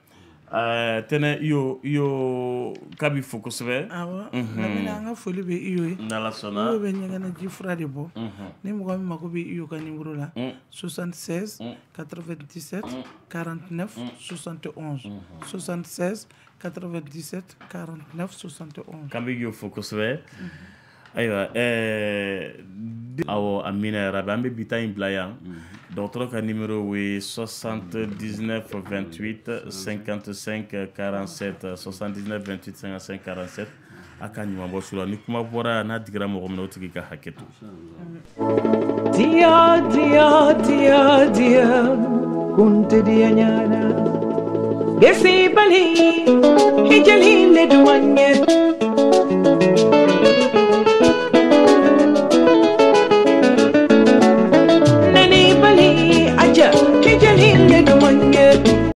tɛnɛ iyo k'a b'i fo kosɛbɛ awɔ Lamina an ka foli bɛ iyo ye n'Ala sɔnna iyo bɛ ɲɛgɛnɛji fura de bɔ ni mɔgɔ min mako bɛ iyo ka numéro la 76 97 49 71 76 97 49 71 k'an bɛ iyo fo kosɛbɛ ayiwa awɔ amina yarabi an bɛ bi ta in bila yan dɔgɔtɔrɔ ka numéro ye 79 28 55 47 79 28 55 47 a ka ɲuman bɔ su la ni kuma bɔra n'a digira mɔgɔ min na o tigi ka hakɛ to dia dia dia dia kunte dia nyana desi bali hijali le duanye